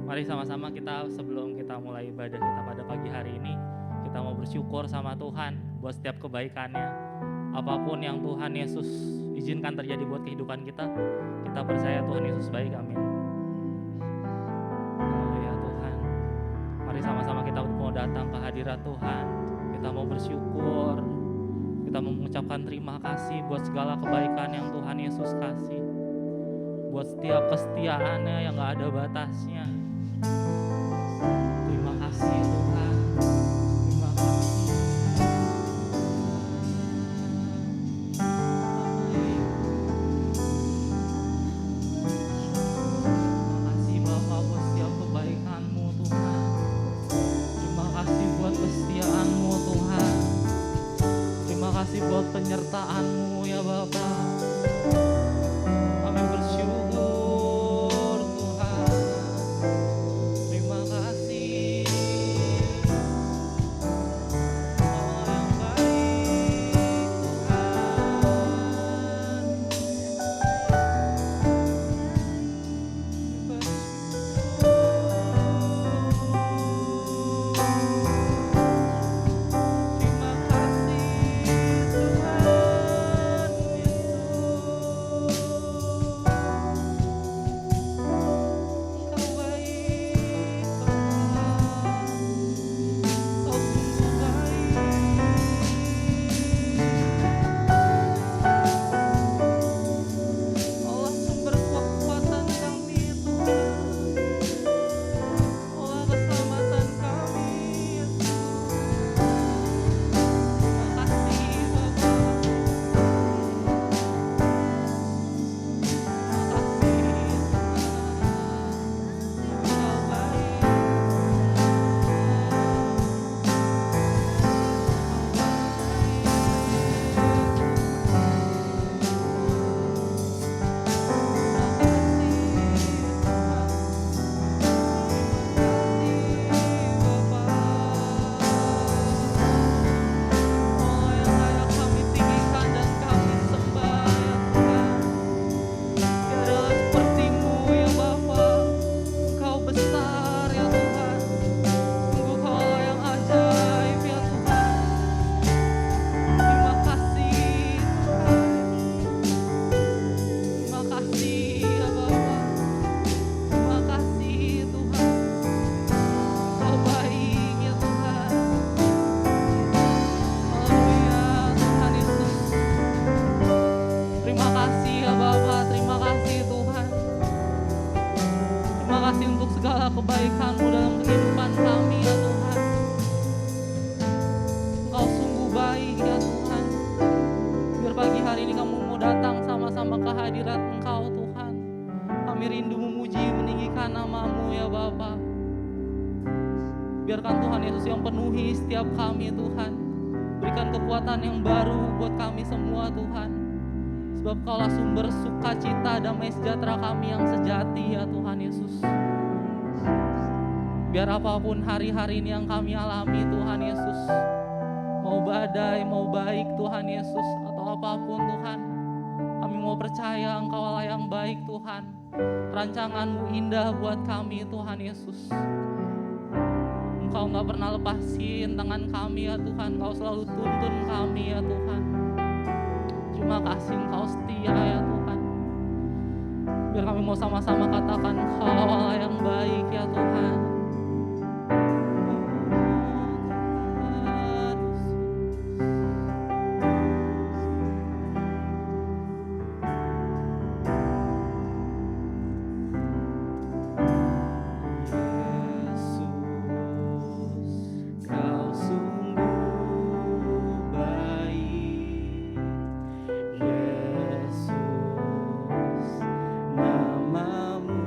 Mari sama-sama kita sebelum kita mulai ibadah kita pada pagi hari ini, kita mau bersyukur sama Tuhan buat setiap kebaikannya. Apapun yang Tuhan Yesus izinkan terjadi buat kehidupan kita percaya Tuhan Yesus baik, amin. Haleluya Tuhan. Mari sama-sama kita mau datang ke hadirat Tuhan. Kita mau bersyukur, kita mau mengucapkan terima kasih buat segala kebaikan yang Tuhan Yesus kasih. Buat setiap kesetiaannya yang gak ada batasnya. Terima kasih Tuhan. Terima kasih. Terima kasih Bapa buat setiap kebaikan-Mu Tuhan. Terima kasih buat kesetiaan-Mu Tuhan. Terima kasih buat penyertaan-Mu ya Bapa. Kami bersyukur Tuhan. Terima kasih. Oh yang baik Tuhan. Terima kasih Tuhan Yesus. Kau baik Tuhan. Kau sungguh baik. Allah sumber kekuatan kami Tuhan. Allah keselamatan kami Yesus. Terima kasih Bapa. Terima kasih Tuhan. Kau baik. Terima kasih ya Bapa, terima kasih Tuhan. Terima kasih untuk segala kebaikan-Mu dalam kehidupan kami ya Tuhan. Engkau sungguh baik ya Tuhan. Biar pagi hari ini kamu mau datang sama-sama ke hadirat Engkau Tuhan. Kami rindu memuji, meninggikan nama-Mu ya Bapa. Biarkan Tuhan Yesus yang penuhi setiap kami Tuhan. Berikan kekuatan yang baru buat kami semua Tuhan. Sebab Kaulah sumber sukacita damai sejahtera kami yang sejati ya Tuhan Yesus. Biar apapun hari-hari ini yang kami alami Tuhan Yesus, mau badai, mau baik Tuhan Yesus, atau apapun Tuhan, kami mau percaya Engkau Allah yang baik Tuhan. Rancangan-Mu indah buat kami Tuhan Yesus. Engkau gak pernah lepasin tangan kami ya Tuhan. Engkau selalu tuntun kami ya Tuhan. Terima kasih Engkau setia ya Tuhan. Biar kami mau sama-sama katakan Engkau Allah yang baik ya Tuhan. Yesus, Namamu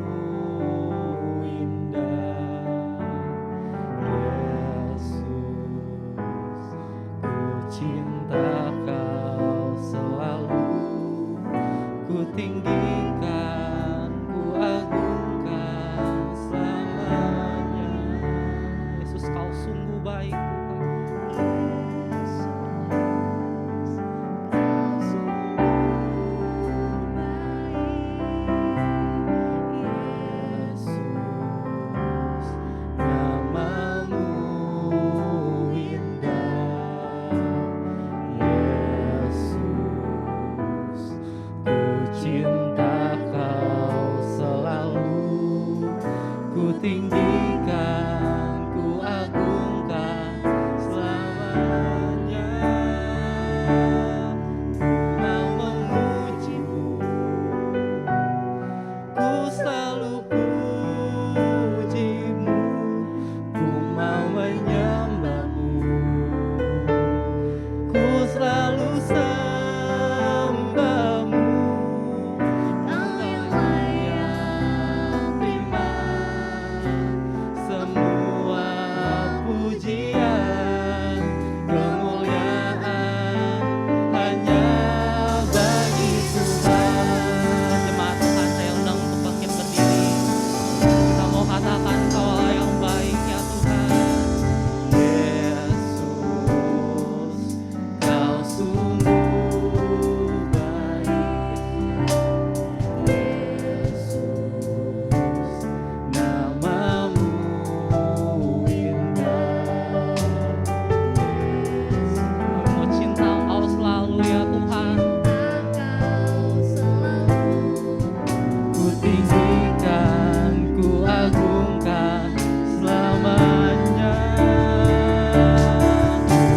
akan selamanya.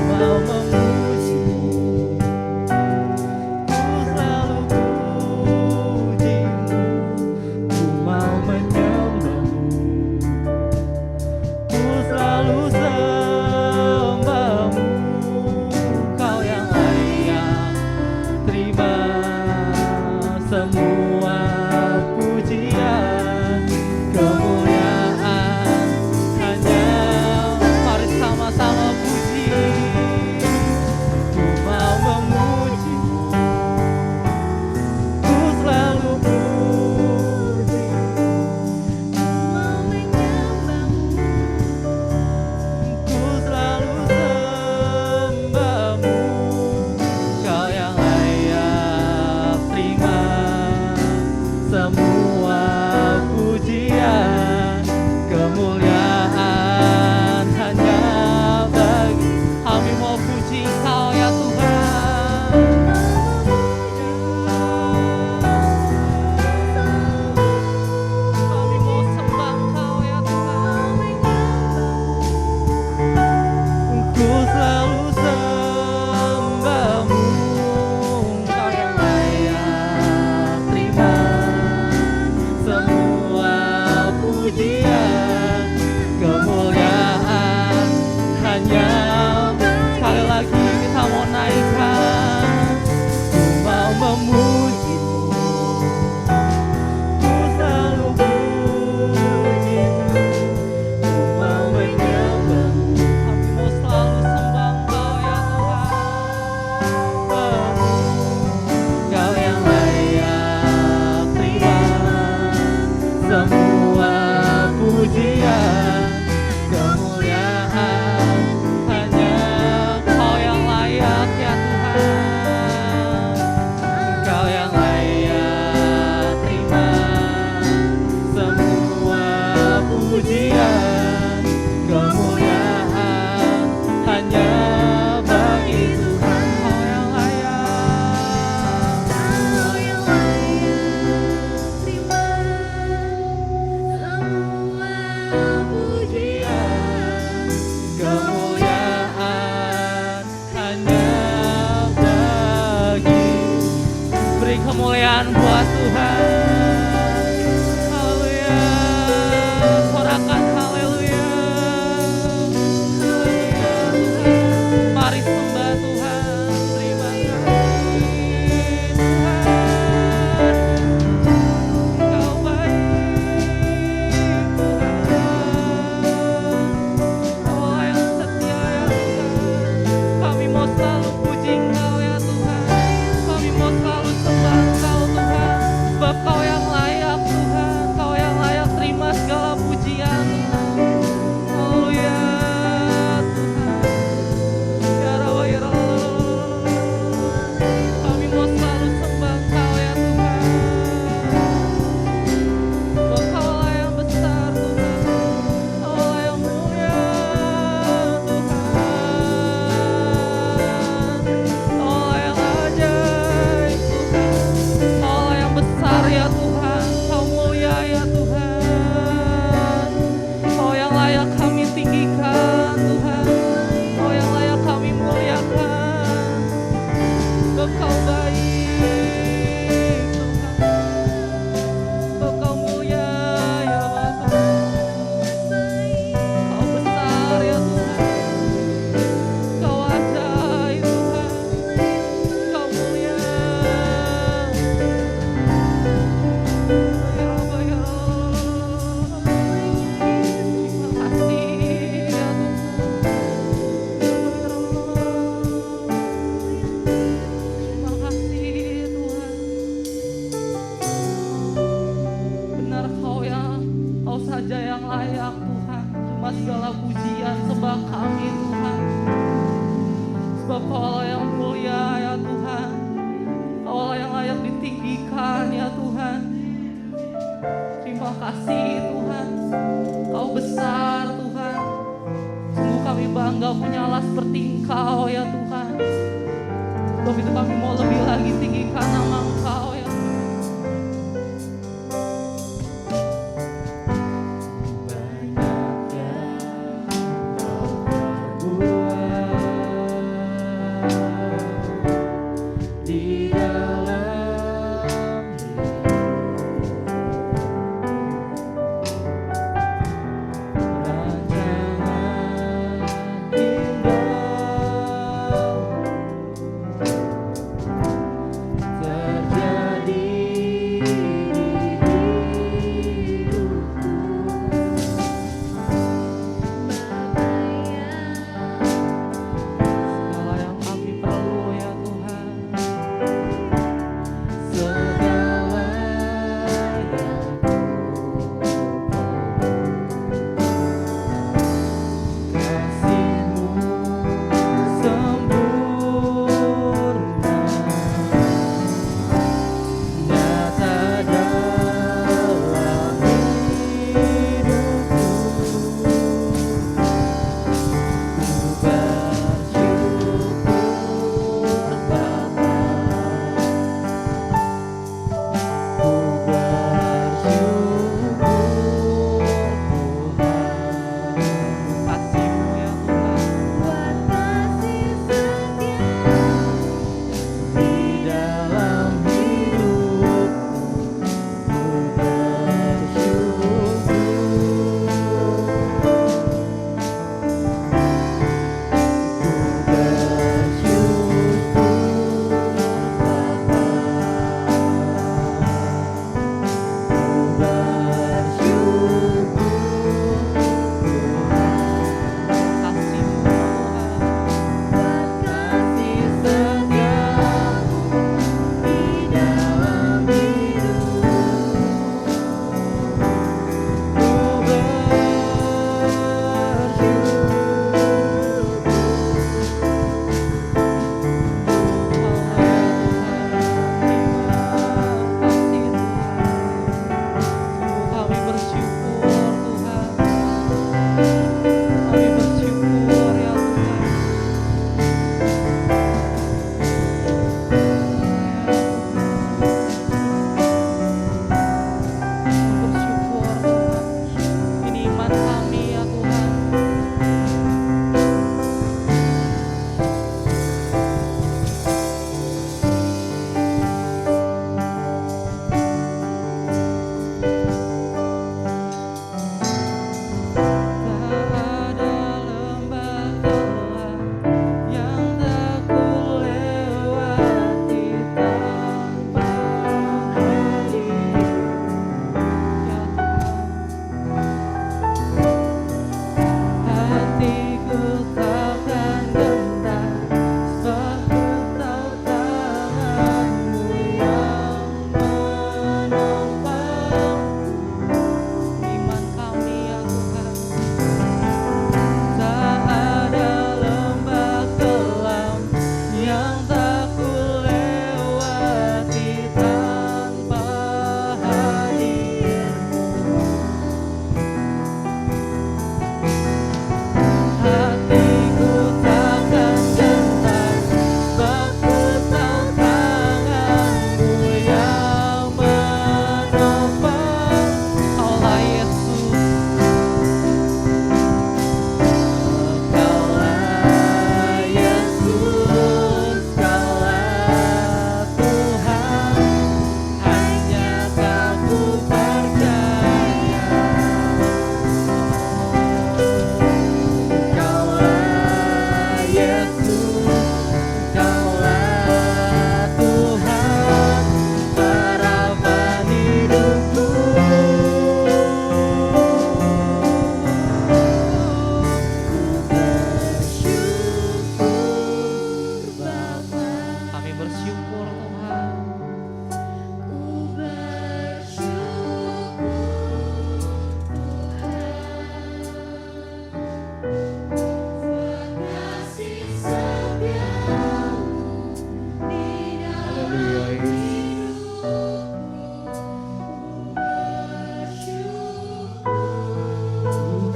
Mau memujimu, ku selalu pujimu, ku mau menyembahmu, ku selalu sembahmu. Kau yang layak terima semua pujian, kemuliaan hanya. Mari sama-sama puji. Ku mau memujimu, ku selalu puji, ku mau menyembahmu, ku selalu sembahmu. Kau yang layak terima semua pujian, kemuliaan hanya bagi. Kami mau puji Kau ya Tuhan. Kami mau sembah Kau ya Tuhan. Ku selalu sembahmu. Kau yang layak terima semua pujian, kemuliaan hanya. Sekali lagi kita mau naikkan. Ku mau memujimu, ku selalu pujimu, ku mau menyembahmu. Kami mau selalu sembah Kau ya Tuhan. Kau yang layak terima semua pujian, kemuliaan hanya. Kau yang layak ya Tuhan. Kau yang layak terima semua pujian, kemuliaan hanya bagi Tuhan. Kau yang layak, Kau yang layak terima semua pujian, kemuliaan hanya bagi. Beri kemuliaan buat Tuhan. Haleluya. Sorakan haleluya. Haleluya Tuhan. Mari sembah Tuhan. Terima kasih Tuhan. Kau baik Tuhan. Kau yang setia ya Tuhan. Kami mau selalu puji Kau ya Tuhan. Kami mau selalu sembah Kau Tuhan. Sebab Kau yang layak Tuhan. Kau yang layak terima segala pujian Tuhan. Haleluya Tuhan. Ya Rabbah ya Rabbah. Kami mau selalu sembah Kau ya Tuhan. Sebab Kau lah yang besar Tuhan. Kau lah yang mulia Tuhan. Kau lah yang ajaib Tuhan. Kau lah yang besar ya Tuhan. Kau mulia ya Tuhan. Kau yang layak kami tinggikan Tuhan. Kau yang layak kami muliakan. Sebab Kau baik Tuhan. Sebab Kau mulia ya Bapa. Kau besar ya Tuhan. Kau ajaib Tuhan. Kau mulia. Ya Rabbah ya Rabbah. Terima kasih ya Tuhan. Terima kasih Tuhan. Benar Kau saja yang layak Tuhan. Cuma segala pujian sembah kami Tuhan. Sebab Kau lah yang mulia ya Tuhan. Kau lah yang layak ditinggikan ya Tuhan. Terima kasih Tuhan. Kau besar Tuhan. Sungguh kami bangga punya Allah seperti Engkau ya Tuhan. Sebab itu kami mau lebih lagi tinggikan nama Engkau ya Tuhan.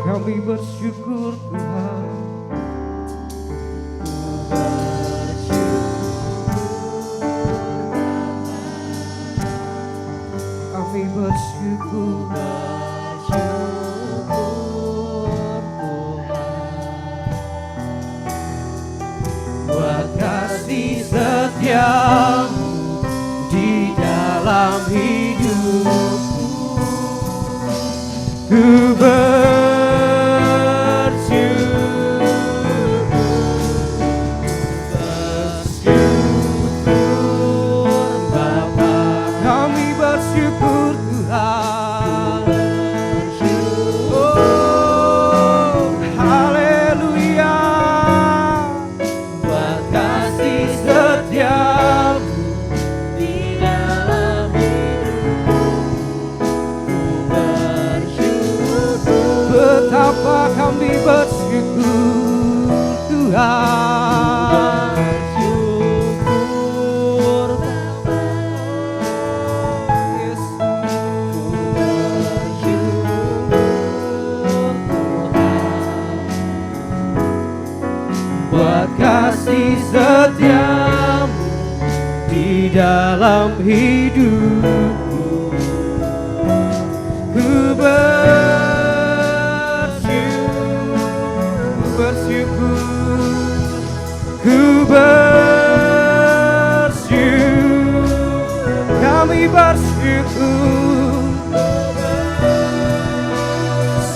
Kami bersyukur Tuhan. Kami bersyukur. Buat kasih setiamu di dalam hidupku, ku bersyukur Bapa. Kami bersyukur Tuhan. Oh, haleluya. Buat kasih setiamu di dalam hidupku, ku bersyukur. Betapa kami bersyukur Tuhan. Bersyukur Bapa. Yesus. Bersyukur Tuhan. Buat kasih setiamu di dalam hidupku, ku bersyukur, ku bersyukur, kami bersyukur,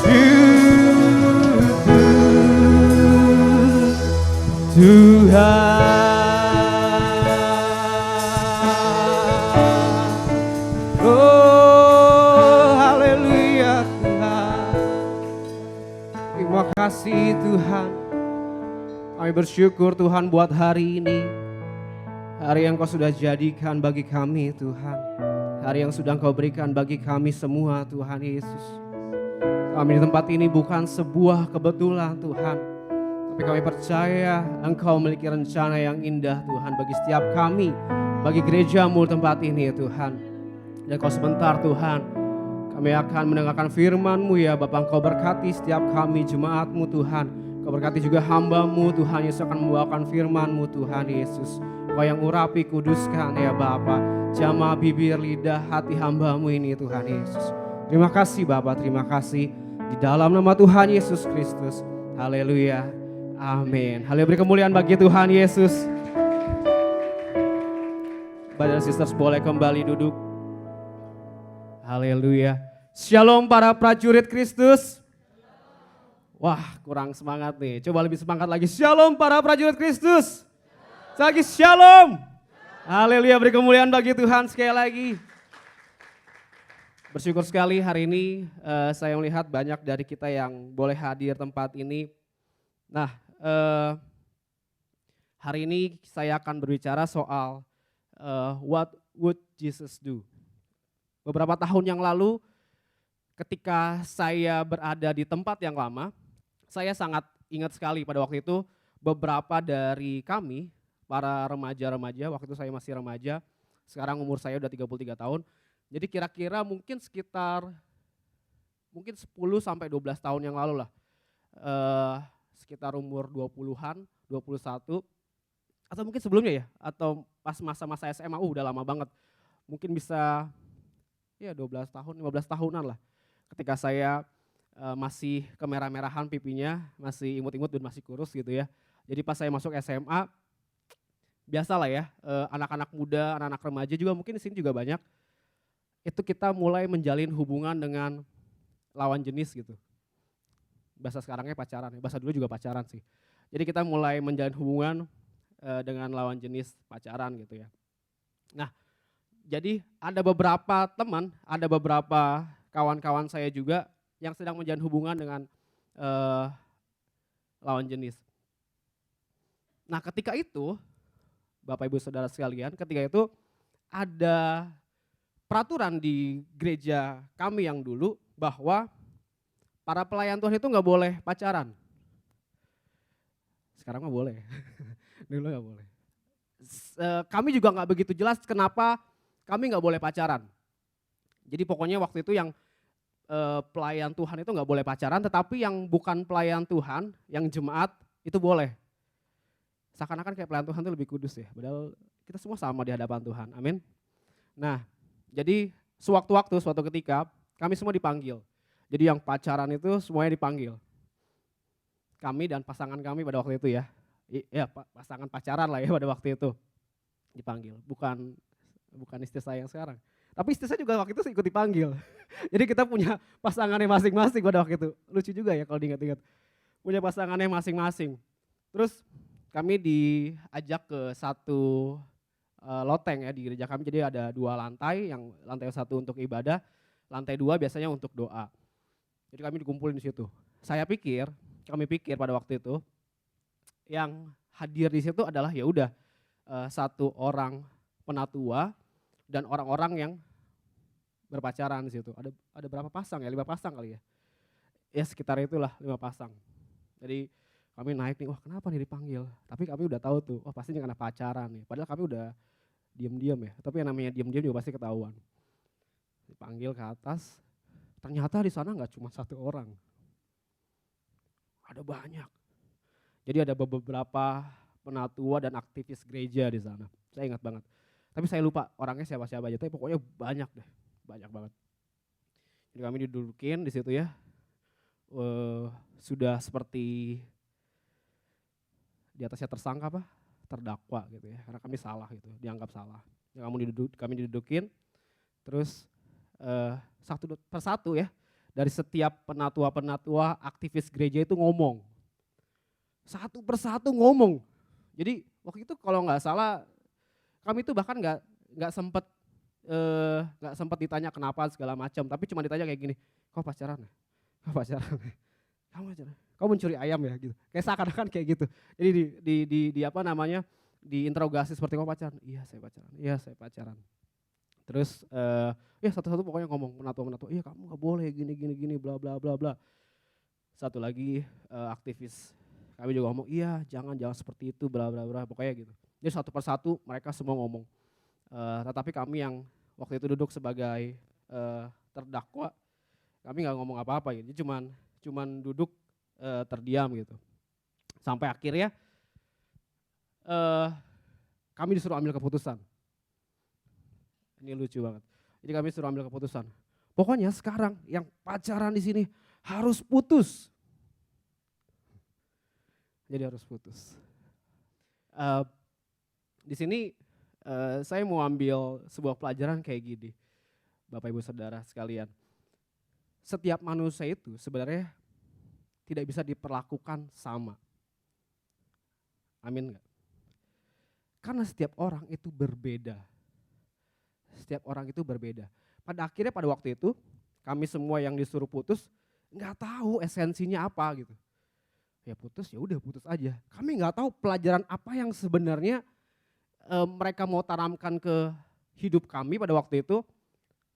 syukur Tuhan. Oh, haleluya Tuhan. Terima kasih Tuhan. Kami bersyukur Tuhan buat hari ini. Hari yang Kau sudah jadikan bagi kami Tuhan. Hari yang sudah Kau berikan bagi kami semua Tuhan Yesus. Kami di tempat ini bukan sebuah kebetulan Tuhan. Tapi kami percaya Engkau memiliki rencana yang indah Tuhan bagi setiap kami. Bagi gereja-Mu tempat ini Tuhan. Dan Kau sebentar Tuhan, kami akan mendengarkan firman-Mu ya Bapa. Engkau berkati setiap kami jemaat-Mu Tuhan. Kau berkati juga hamba-Mu Tuhan Yesus akan membawakan firman-Mu Tuhan Yesus. Kau yang urapi kuduskan ya Bapa. Jamah bibir lidah hati hamba-Mu ini Tuhan Yesus. Terima kasih Bapa, terima kasih. Di dalam nama Tuhan Yesus Kristus. Haleluya. Amin. Haleluya, beri kemuliaan bagi Tuhan Yesus. Brother sisters boleh kembali duduk. Haleluya. Shalom para prajurit Kristus. Wah, kurang semangat nih. Coba lebih semangat lagi. Shalom para prajurit Kristus. Sekali lagi shalom. Haleluya, beri kemuliaan bagi Tuhan sekali lagi. Bersyukur sekali hari ini saya melihat banyak dari kita yang boleh hadir tempat ini. Nah, hari ini saya akan berbicara soal what would Jesus do. Beberapa tahun yang lalu ketika saya berada di tempat yang lama, saya sangat ingat sekali pada waktu itu beberapa dari kami, para remaja-remaja, waktu itu saya masih remaja, sekarang umur saya udah 33 tahun. Jadi kira-kira mungkin sekitar 10 sampai 12 tahun yang lalu lah. Sekitar umur 20-an, 21 atau mungkin sebelumnya ya, atau pas masa-masa SMA, udah lama banget. Mungkin bisa ya 12 tahun, 15 tahunan lah. Ketika saya masih kemerah-merahan pipinya, masih imut-imut dan masih kurus gitu ya. Jadi pas saya masuk SMA, biasalah ya, anak-anak muda, anak-anak remaja juga mungkin di sini juga banyak. Itu kita mulai menjalin hubungan dengan lawan jenis gitu. Bahasa sekarangnya pacaran, bahasa dulu juga pacaran sih. Jadi kita mulai menjalin hubungan dengan lawan jenis pacaran gitu ya. Nah, jadi ada beberapa teman, ada beberapa kawan-kawan saya juga yang sedang menjalin hubungan dengan lawan jenis. Nah, ketika itu, Bapak Ibu Saudara sekalian, ketika itu ada peraturan di gereja kami yang dulu bahwa para pelayan Tuhan itu nggak boleh pacaran. Sekarang mah boleh, dulu nggak boleh. Kami juga nggak begitu jelas kenapa kami nggak boleh pacaran. Jadi pokoknya waktu itu yang pelayan Tuhan itu nggak boleh pacaran, tetapi yang bukan pelayan Tuhan, yang jemaat itu boleh. Seakan-akan kayak pelayan Tuhan itu lebih kudus ya, padahal kita semua sama di hadapan Tuhan, amin. Nah, jadi sewaktu-waktu, suatu ketika kami semua dipanggil. Jadi yang pacaran itu semuanya dipanggil. Kami dan pasangan kami pada waktu itu ya, pasangan pacaran lah ya pada waktu itu dipanggil. Bukan istri saya yang sekarang. Tapi istri saya juga waktu itu ikut dipanggil. Jadi kita punya pasangannya masing-masing pada waktu itu. Lucu juga ya kalau diingat-ingat. Punya pasangannya masing-masing. Terus kami diajak ke satu loteng ya di gereja kami. Jadi ada 2 lantai, yang lantai 1 untuk ibadah, lantai 2 biasanya untuk doa. Jadi kami dikumpulin di situ. Kami pikir pada waktu itu yang hadir di situ adalah ya udah 1 orang penatua dan orang-orang yang berpacaran di situ. Ada berapa pasang ya? 5 pasang kali ya. Ya sekitar itulah 5 pasang. Jadi kami naik nih, wah kenapa nih dipanggil? Tapi kami udah tahu tuh, wah pastinya karena pacaran nih. Padahal kami udah diam-diam ya. Tapi yang namanya diam-diam juga pasti ketahuan. Dipanggil ke atas, ternyata di sana nggak cuma 1 orang. Ada banyak. Jadi ada beberapa penatua dan aktivis gereja di sana. Saya ingat banget. Tapi saya lupa orangnya siapa-siapa aja, tapi pokoknya banyak deh. Banyak banget. Jadi kami didudukin di situ ya. Sudah seperti di atasnya tersangka apa? Terdakwa gitu ya. Karena kami salah gitu, dianggap salah. Kami didudukin. Terus satu persatu ya. Dari setiap penatua-penatua aktivis gereja itu ngomong. Satu persatu ngomong. Jadi waktu itu kalau nggak salah kami itu bahkan nggak sempet ditanya kenapa segala macam, tapi cuma ditanya kayak gini, kau pacaran ya? Kau pacaran ya? Kamu pacaran? Kau mencuri ayam ya gitu. Kayak seakan-akan kayak gitu. Jadi di apa namanya? Diinterogasi seperti kau pacaran? Iya saya pacaran. Iya saya pacaran. Terus ya satu-satu pokoknya ngomong menatua-menatua, iya kamu nggak boleh gini bla bla bla bla. Satu lagi aktivis kami juga ngomong, iya jangan seperti itu bla bla bla, pokoknya gitu. Jadi satu persatu mereka semua ngomong. Tetapi kami yang waktu itu duduk sebagai terdakwa, kami nggak ngomong apa-apa gitu. Jadi cuman duduk terdiam gitu. Sampai akhirnya kami disuruh ambil keputusan. Ini lucu banget. Jadi kami suruh ambil keputusan. Pokoknya sekarang yang pacaran di sini harus putus. Jadi harus putus. Di sini saya mau ambil sebuah pelajaran kayak gini, Bapak Ibu Saudara sekalian. Setiap manusia itu sebenarnya tidak bisa diperlakukan sama. Amin enggak? Karena setiap orang itu berbeda. Setiap orang itu berbeda. Pada akhirnya pada waktu itu kami semua yang disuruh putus nggak tahu esensinya apa gitu. Ya putus ya udah putus aja. Kami nggak tahu pelajaran apa yang sebenarnya mereka mau tanamkan ke hidup kami pada waktu itu.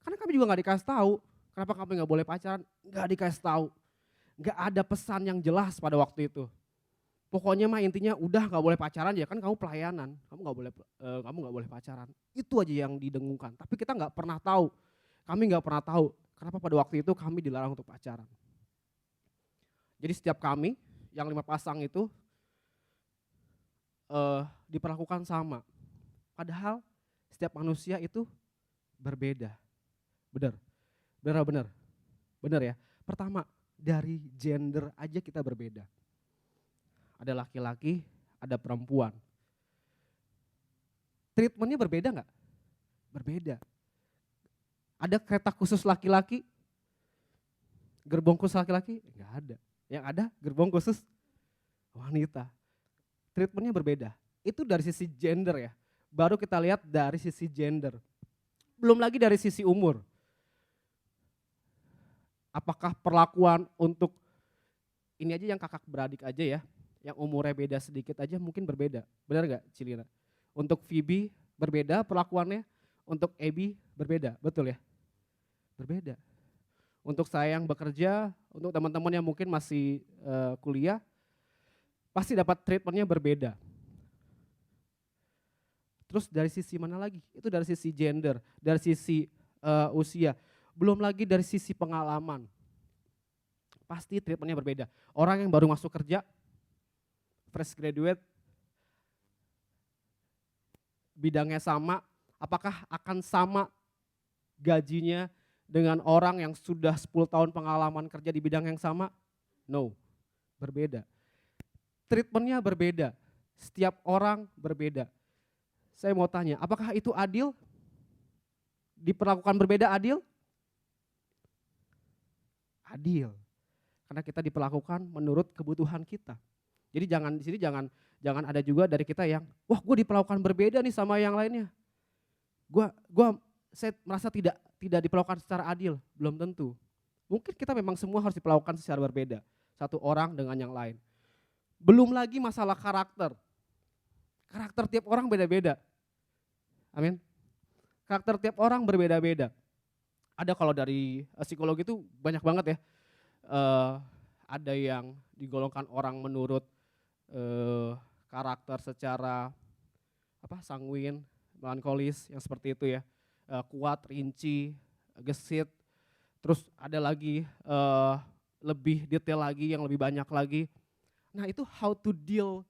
Karena kami juga nggak dikasih tahu kenapa kami nggak boleh pacaran, nggak dikasih tahu. Nggak ada pesan yang jelas pada waktu itu. Pokoknya mah intinya udah nggak boleh pacaran ya kan kamu pelayanan, kamu nggak boleh pacaran. Itu aja yang didengungkan. Tapi kita nggak pernah tahu, kami nggak pernah tahu kenapa pada waktu itu kami dilarang untuk pacaran. Jadi setiap kami yang 5 pasang itu diperlakukan sama. Padahal setiap manusia itu berbeda. Benar ya. Pertama dari gender aja kita berbeda. Ada laki-laki, ada perempuan. Treatmentnya berbeda nggak? Berbeda. Ada kereta khusus laki-laki, gerbong khusus laki-laki? Nggak ada. Yang ada gerbong khusus wanita. Treatmentnya berbeda. Itu dari sisi gender ya. Baru kita lihat dari sisi gender. Belum lagi dari sisi umur. Apakah perlakuan untuk ini aja yang kakak beradik aja ya, yang umurnya beda sedikit aja mungkin berbeda. Benar gak Cilina? Untuk Phoebe berbeda perlakuannya, untuk Abby berbeda, betul ya? Berbeda. Untuk saya yang bekerja, untuk teman-teman yang mungkin masih kuliah, pasti dapat treatmentnya berbeda. Terus dari sisi mana lagi? Itu dari sisi gender, dari sisi usia. Belum lagi dari sisi pengalaman. Pasti treatmentnya berbeda. Orang yang baru masuk kerja, fresh graduate, bidangnya sama, apakah akan sama gajinya dengan orang yang sudah 10 tahun pengalaman kerja di bidang yang sama? No, berbeda. Treatmentnya berbeda, setiap orang berbeda. Saya mau tanya, apakah itu adil? Diperlakukan berbeda adil? Adil. Karena kita diperlakukan menurut kebutuhan kita. Jadi di sini jangan ada juga dari kita yang, wah gue diperlakukan berbeda nih sama yang lainnya. Saya merasa tidak diperlakukan secara adil, belum tentu. Mungkin kita memang semua harus diperlakukan secara berbeda, satu orang dengan yang lain. Belum lagi masalah karakter. Karakter tiap orang beda-beda. Amin. Karakter tiap orang berbeda-beda. Ada kalau dari psikologi itu banyak banget ya. Ada yang digolongkan orang menurut karakter secara sanguin, melankolis, yang seperti itu ya. Kuat, rinci, gesit. Terus ada lagi lebih detail lagi, yang lebih banyak lagi. Nah itu how to deal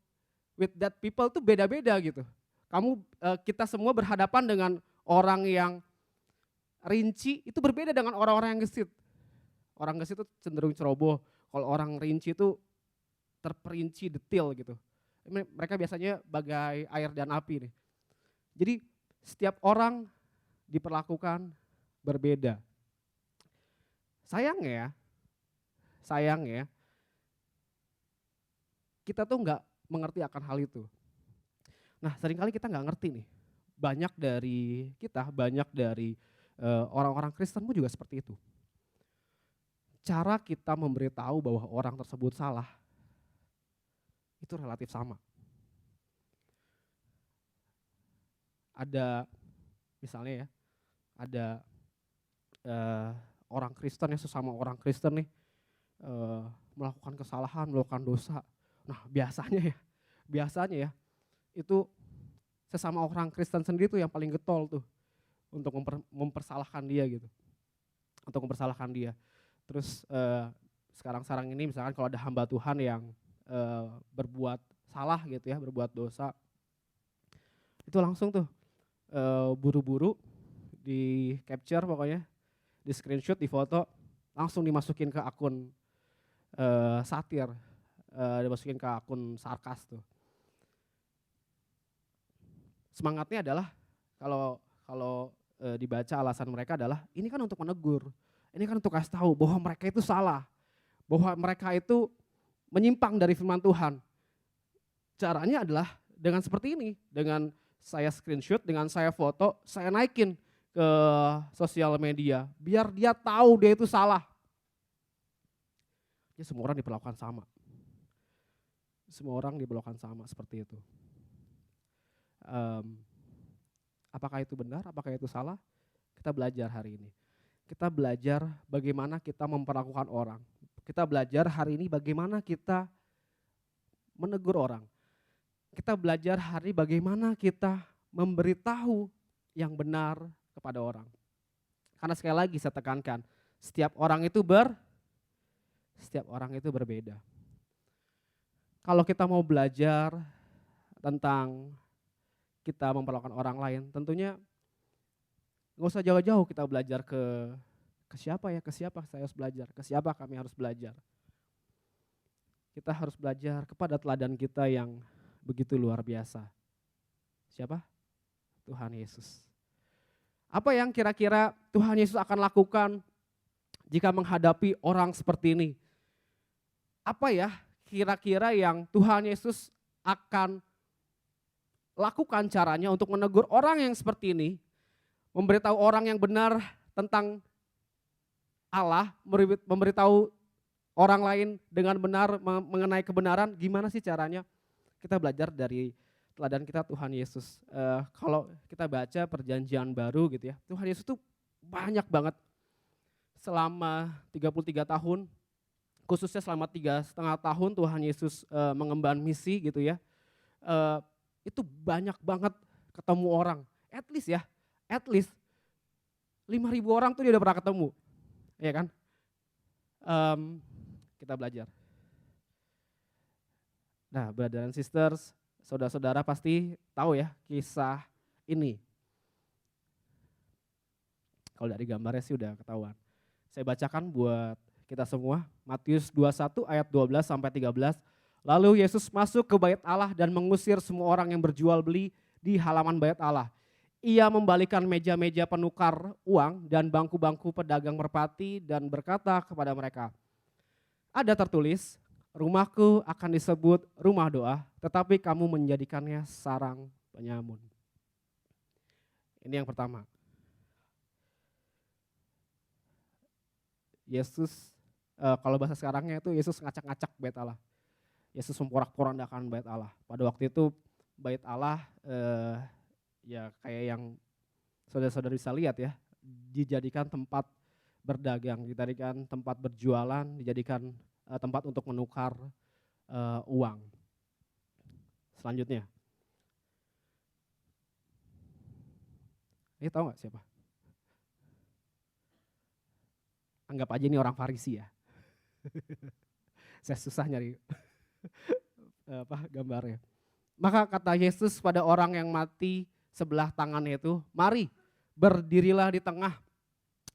with that people tuh beda-beda gitu. Kita semua berhadapan dengan orang yang rinci itu berbeda dengan orang-orang yang gesit. Orang gesit itu cenderung ceroboh. Kalau orang rinci itu terperinci detail gitu. Mereka biasanya bagai air dan api nih. Jadi setiap orang diperlakukan berbeda. Sayangnya kita tuh nggak mengerti akan hal itu. Nah seringkali kita nggak ngerti nih. Banyak dari orang-orang Kristen pun juga seperti itu. Cara kita memberitahu bahwa orang tersebut salah itu relatif sama. Ada misalnya ya, ada orang Kristen yang sesama orang Kristen nih melakukan kesalahan, melakukan dosa. Nah biasanya ya itu sesama orang Kristen sendiri tuh yang paling getol tuh untuk mempersalahkan dia gitu, Terus sekarang ini misalkan kalau ada hamba Tuhan yang berbuat salah gitu ya, berbuat dosa, itu langsung tuh buru-buru di capture pokoknya, di screenshot, di foto, langsung dimasukin ke akun satir, dimasukin ke akun sarkas tuh. Semangatnya adalah kalau dibaca alasan mereka adalah ini kan untuk menegur, ini kan untuk kasih tahu bahwa mereka itu salah, bahwa mereka itu menyimpang dari firman Tuhan. Caranya adalah dengan seperti ini, dengan saya screenshot, dengan saya foto, saya naikin ke sosial media, biar dia tahu dia itu salah. Ya semua orang diperlakukan sama. Semua orang diperlakukan sama seperti itu. Apakah itu benar, apakah itu salah? Kita belajar hari ini. Kita belajar bagaimana kita memperlakukan orang. Kita belajar hari ini bagaimana kita menegur orang. Kita belajar hari ini bagaimana kita memberitahu yang benar kepada orang. Karena sekali lagi saya tekankan, setiap orang itu berbeda. Kalau kita mau belajar tentang kita memperlakukan orang lain, tentunya nggak usah jauh-jauh kita belajar ke siapa saya harus belajar, ke siapa kami harus belajar. Kita harus belajar kepada teladan kita yang begitu luar biasa. Siapa? Tuhan Yesus. Apa yang kira-kira Tuhan Yesus akan lakukan jika menghadapi orang seperti ini? Apa ya kira-kira yang Tuhan Yesus akan lakukan caranya untuk menegur orang yang seperti ini, memberitahu orang yang benar tentang Allah, memberitahu orang lain dengan benar mengenai kebenaran, gimana sih caranya? Kita belajar dari teladan kita Tuhan Yesus. Kalau kita baca perjanjian baru gitu ya, Tuhan Yesus tuh banyak banget selama 33 tahun, khususnya selama 3,5 tahun Tuhan Yesus mengemban misi gitu ya. Itu banyak banget ketemu orang, at least 5.000 orang tuh dia udah pernah ketemu, ya kan? Kita belajar. Nah, brother and sisters, saudara-saudara pasti tahu ya kisah ini. Kalau dari gambarnya sih udah ketahuan. Saya bacakan buat kita semua, Matius 21 ayat 12 sampai 13. Lalu Yesus masuk ke bait Allah dan mengusir semua orang yang berjual beli di halaman bait Allah. Ia membalikan meja-meja penukar uang dan bangku-bangku pedagang merpati dan berkata kepada mereka, ada tertulis, rumahku akan disebut rumah doa, tetapi kamu menjadikannya sarang penyamun. Ini yang pertama. Yesus, kalau bahasa sekarangnya itu Yesus ngacak-ngacak bait Allah. Yesus memporak-porandakan bait Allah. Pada waktu itu bait Allah ya kayak yang saudara-saudara bisa lihat ya, dijadikan tempat berdagang, dijadikan tempat berjualan, dijadikan tempat untuk menukar uang. Selanjutnya, ini tahu nggak siapa? Anggap aja ini orang Farisi ya. Saya susah nyari gambarnya. Maka kata Yesus pada orang yang mati sebelah tangannya itu, mari berdirilah di tengah.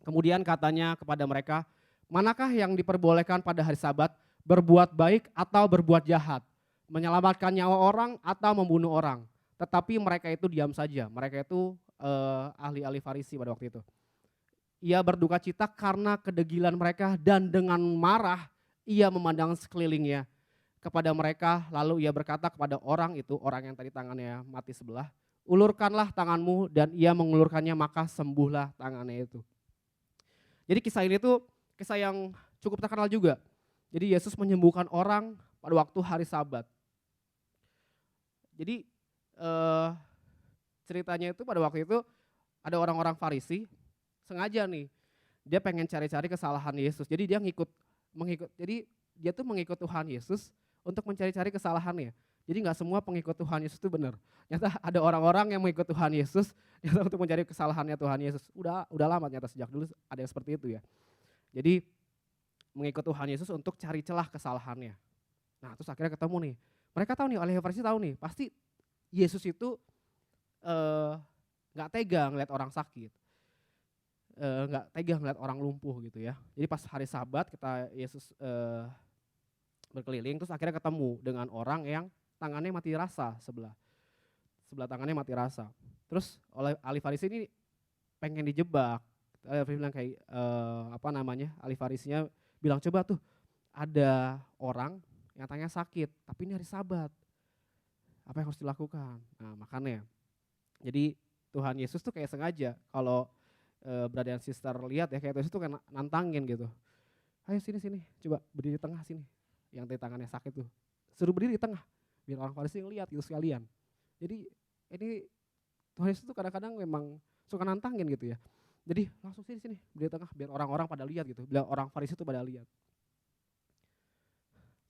Kemudian katanya kepada mereka, manakah yang diperbolehkan pada hari Sabat, berbuat baik atau berbuat jahat, menyelamatkan nyawa orang atau membunuh orang. Tetapi mereka itu diam saja, mereka itu ahli-ahli Farisi pada waktu itu. Ia berduka cita karena kedegilan mereka dan dengan marah ia memandang sekelilingnya kepada mereka, lalu ia berkata kepada orang itu, orang yang tadi tangannya mati sebelah, ulurkanlah tanganmu, dan ia mengulurkannya maka sembuhlah tangannya itu. Jadi kisah ini tuh kisah yang cukup terkenal juga. Jadi Yesus menyembuhkan orang pada waktu hari Sabat. Jadi ceritanya itu pada waktu itu ada orang-orang Farisi sengaja nih, dia pengen cari-cari kesalahan Yesus. Jadi dia dia tuh mengikut Tuhan Yesus untuk mencari-cari kesalahannya. Jadi nggak semua pengikut Tuhan Yesus itu benar. Ternyata ada orang-orang yang mengikut Tuhan Yesus untuk mencari kesalahannya Tuhan Yesus. Udah lama ternyata sejak dulu ada yang seperti itu ya. Jadi mengikut Tuhan Yesus untuk cari celah kesalahannya. Nah terus akhirnya ketemu nih. Mereka tahu nih, oleh Farisi tahu nih, pasti Yesus itu nggak tega ngeliat orang sakit. Nggak tega ngeliat orang lumpuh gitu ya. Jadi pas hari Sabat Yesus berkeliling, terus akhirnya ketemu dengan orang yang tangannya mati rasa sebelah tangannya mati rasa. Terus oleh ahli Farisi ini pengen dijebak. Farisi bilang kayak ahli Farisinya bilang, coba tuh ada orang yang tangannya sakit, tapi ini hari Sabat. Apa yang harus dilakukan? Nah makanya, jadi Tuhan Yesus tuh kayak sengaja kalau brother and sister lihat ya, kayak Yesus tuh kayak nantangin gitu. Ayo sini, coba berdiri di tengah sini. Yang di tangannya sakit tuh, suruh berdiri di tengah, biar orang Farisi ngeliat gitu sekalian. Jadi ini Tuhan Yesus tuh kadang-kadang memang suka nantangin gitu ya. Jadi langsung sini, berdiri di tengah, biar orang-orang pada lihat gitu, biar orang Farisi tuh pada lihat.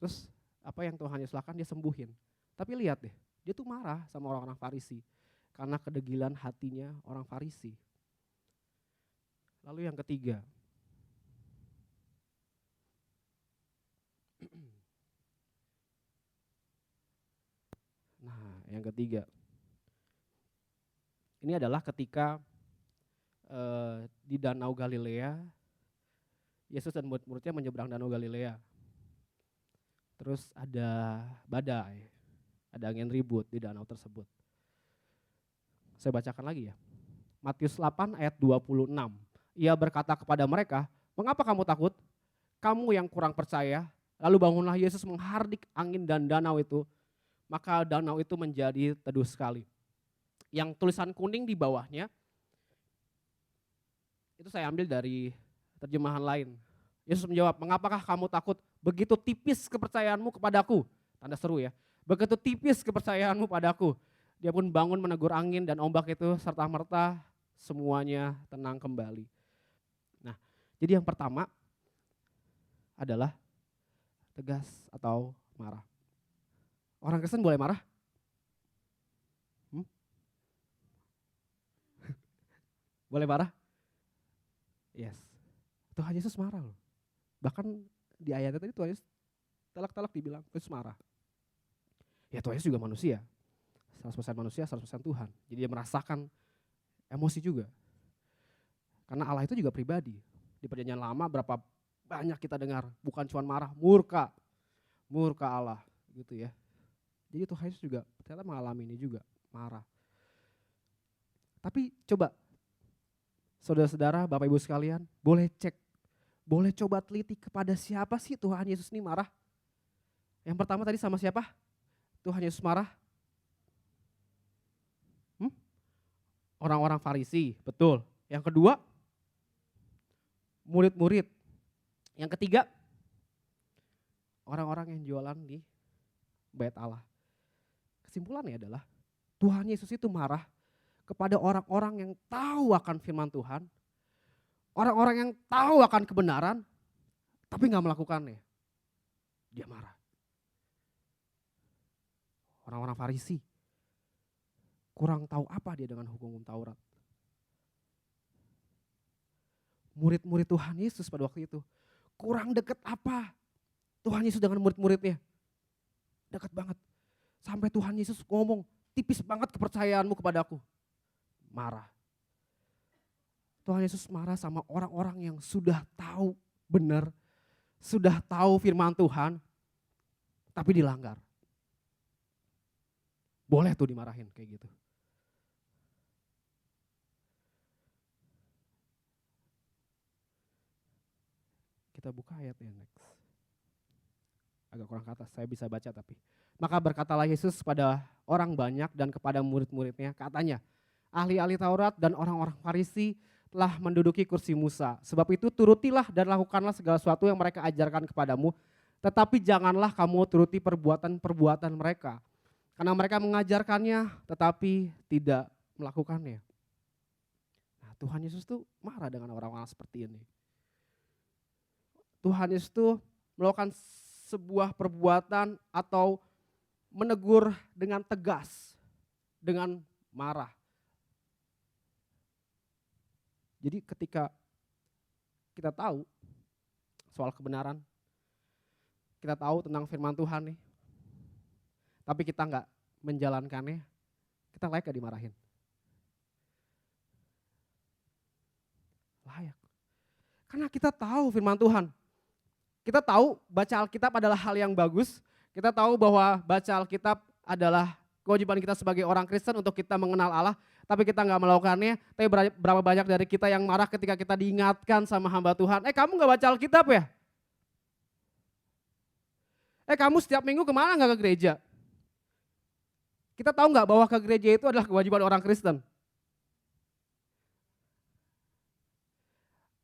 Terus apa yang Tuhan Yesus lakukan, dia sembuhin. Tapi lihat deh, dia tuh marah sama orang-orang Farisi karena kedegilan hatinya orang Farisi. Lalu yang ketiga, yang ketiga, ini adalah ketika di Danau Galilea, Yesus dan murid-muridnya menyeberang Danau Galilea. Terus ada badai, ada angin ribut di danau tersebut. Saya bacakan lagi ya. Matius 8 ayat 26. Ia berkata kepada mereka, mengapa kamu takut? Kamu yang kurang percaya. Lalu bangunlah Yesus menghardik angin dan danau itu. Maka danau itu menjadi teduh sekali. Yang tulisan kuning di bawahnya, itu saya ambil dari terjemahan lain. Yesus menjawab, mengapakah kamu takut? Begitu tipis kepercayaanmu kepadaku. Tanda seru ya. Begitu tipis kepercayaanmu padaku. Dia pun bangun menegur angin dan ombak itu serta-merta semuanya tenang kembali. Nah, jadi yang pertama adalah tegas atau marah. Orang Kristen boleh marah? Boleh marah? Yes. Tuhan Yesus marah loh. Bahkan di ayatnya tadi Tuhan Yesus telak-telak dibilang Yesus marah. Ya Tuhan Yesus juga manusia. 100% manusia, 100% Tuhan. Jadi dia merasakan emosi juga. Karena Allah itu juga pribadi. Di perjanjian lama berapa banyak kita dengar, bukan cuma marah, murka. Murka Allah gitu ya. Jadi Tuhan Yesus juga ternyata mengalami ini juga, marah. Tapi coba saudara-saudara, Bapak Ibu sekalian, boleh cek, boleh coba teliti kepada siapa sih Tuhan Yesus ini marah? Yang pertama tadi sama siapa? Tuhan Yesus marah? Orang-orang Farisi, betul. Yang kedua, murid-murid. Yang ketiga, orang-orang yang jualan di bait Allah. Kesimpulannya adalah Tuhan Yesus itu marah kepada orang-orang yang tahu akan firman Tuhan, orang-orang yang tahu akan kebenaran, tapi gak melakukannya. Dia marah. Orang-orang Farisi kurang tahu apa dia dengan hukum Taurat. Murid-murid Tuhan Yesus pada waktu itu kurang dekat apa Tuhan Yesus dengan murid-muridnya. Dekat banget. Sampai Tuhan Yesus ngomong, tipis banget kepercayaanmu kepadaku. Marah. Tuhan Yesus marah sama orang-orang yang sudah tahu benar, sudah tahu firman Tuhan, tapi dilanggar. Boleh tuh dimarahin kayak gitu. Kita buka ayatnya next. Agak kurang ke atas, saya bisa baca tapi. Maka berkatalah Yesus kepada orang banyak dan kepada murid-muridnya, katanya, ahli-ahli Taurat dan orang-orang Farisi telah menduduki kursi Musa. Sebab itu turutilah dan lakukanlah segala sesuatu yang mereka ajarkan kepadamu, tetapi janganlah kamu turuti perbuatan-perbuatan mereka. Karena mereka mengajarkannya tetapi tidak melakukannya. Nah, Tuhan Yesus tuh marah dengan orang-orang seperti ini. Tuhan Yesus tuh melakukan sebuah perbuatan atau menegur dengan tegas, dengan marah. Jadi ketika kita tahu soal kebenaran, kita tahu tentang firman Tuhan nih, tapi kita nggak menjalankannya, kita layak gak dimarahin? Layak. Karena kita tahu firman Tuhan. Kita tahu baca Alkitab adalah hal yang bagus. Kita tahu bahwa baca Alkitab adalah kewajiban kita sebagai orang Kristen untuk kita mengenal Allah. Tapi kita nggak melakukannya. Tapi berapa banyak dari kita yang marah ketika kita diingatkan sama hamba Tuhan. Kamu nggak baca Alkitab ya? Kamu setiap minggu kemana nggak ke gereja? Kita tahu nggak bahwa ke gereja itu adalah kewajiban orang Kristen.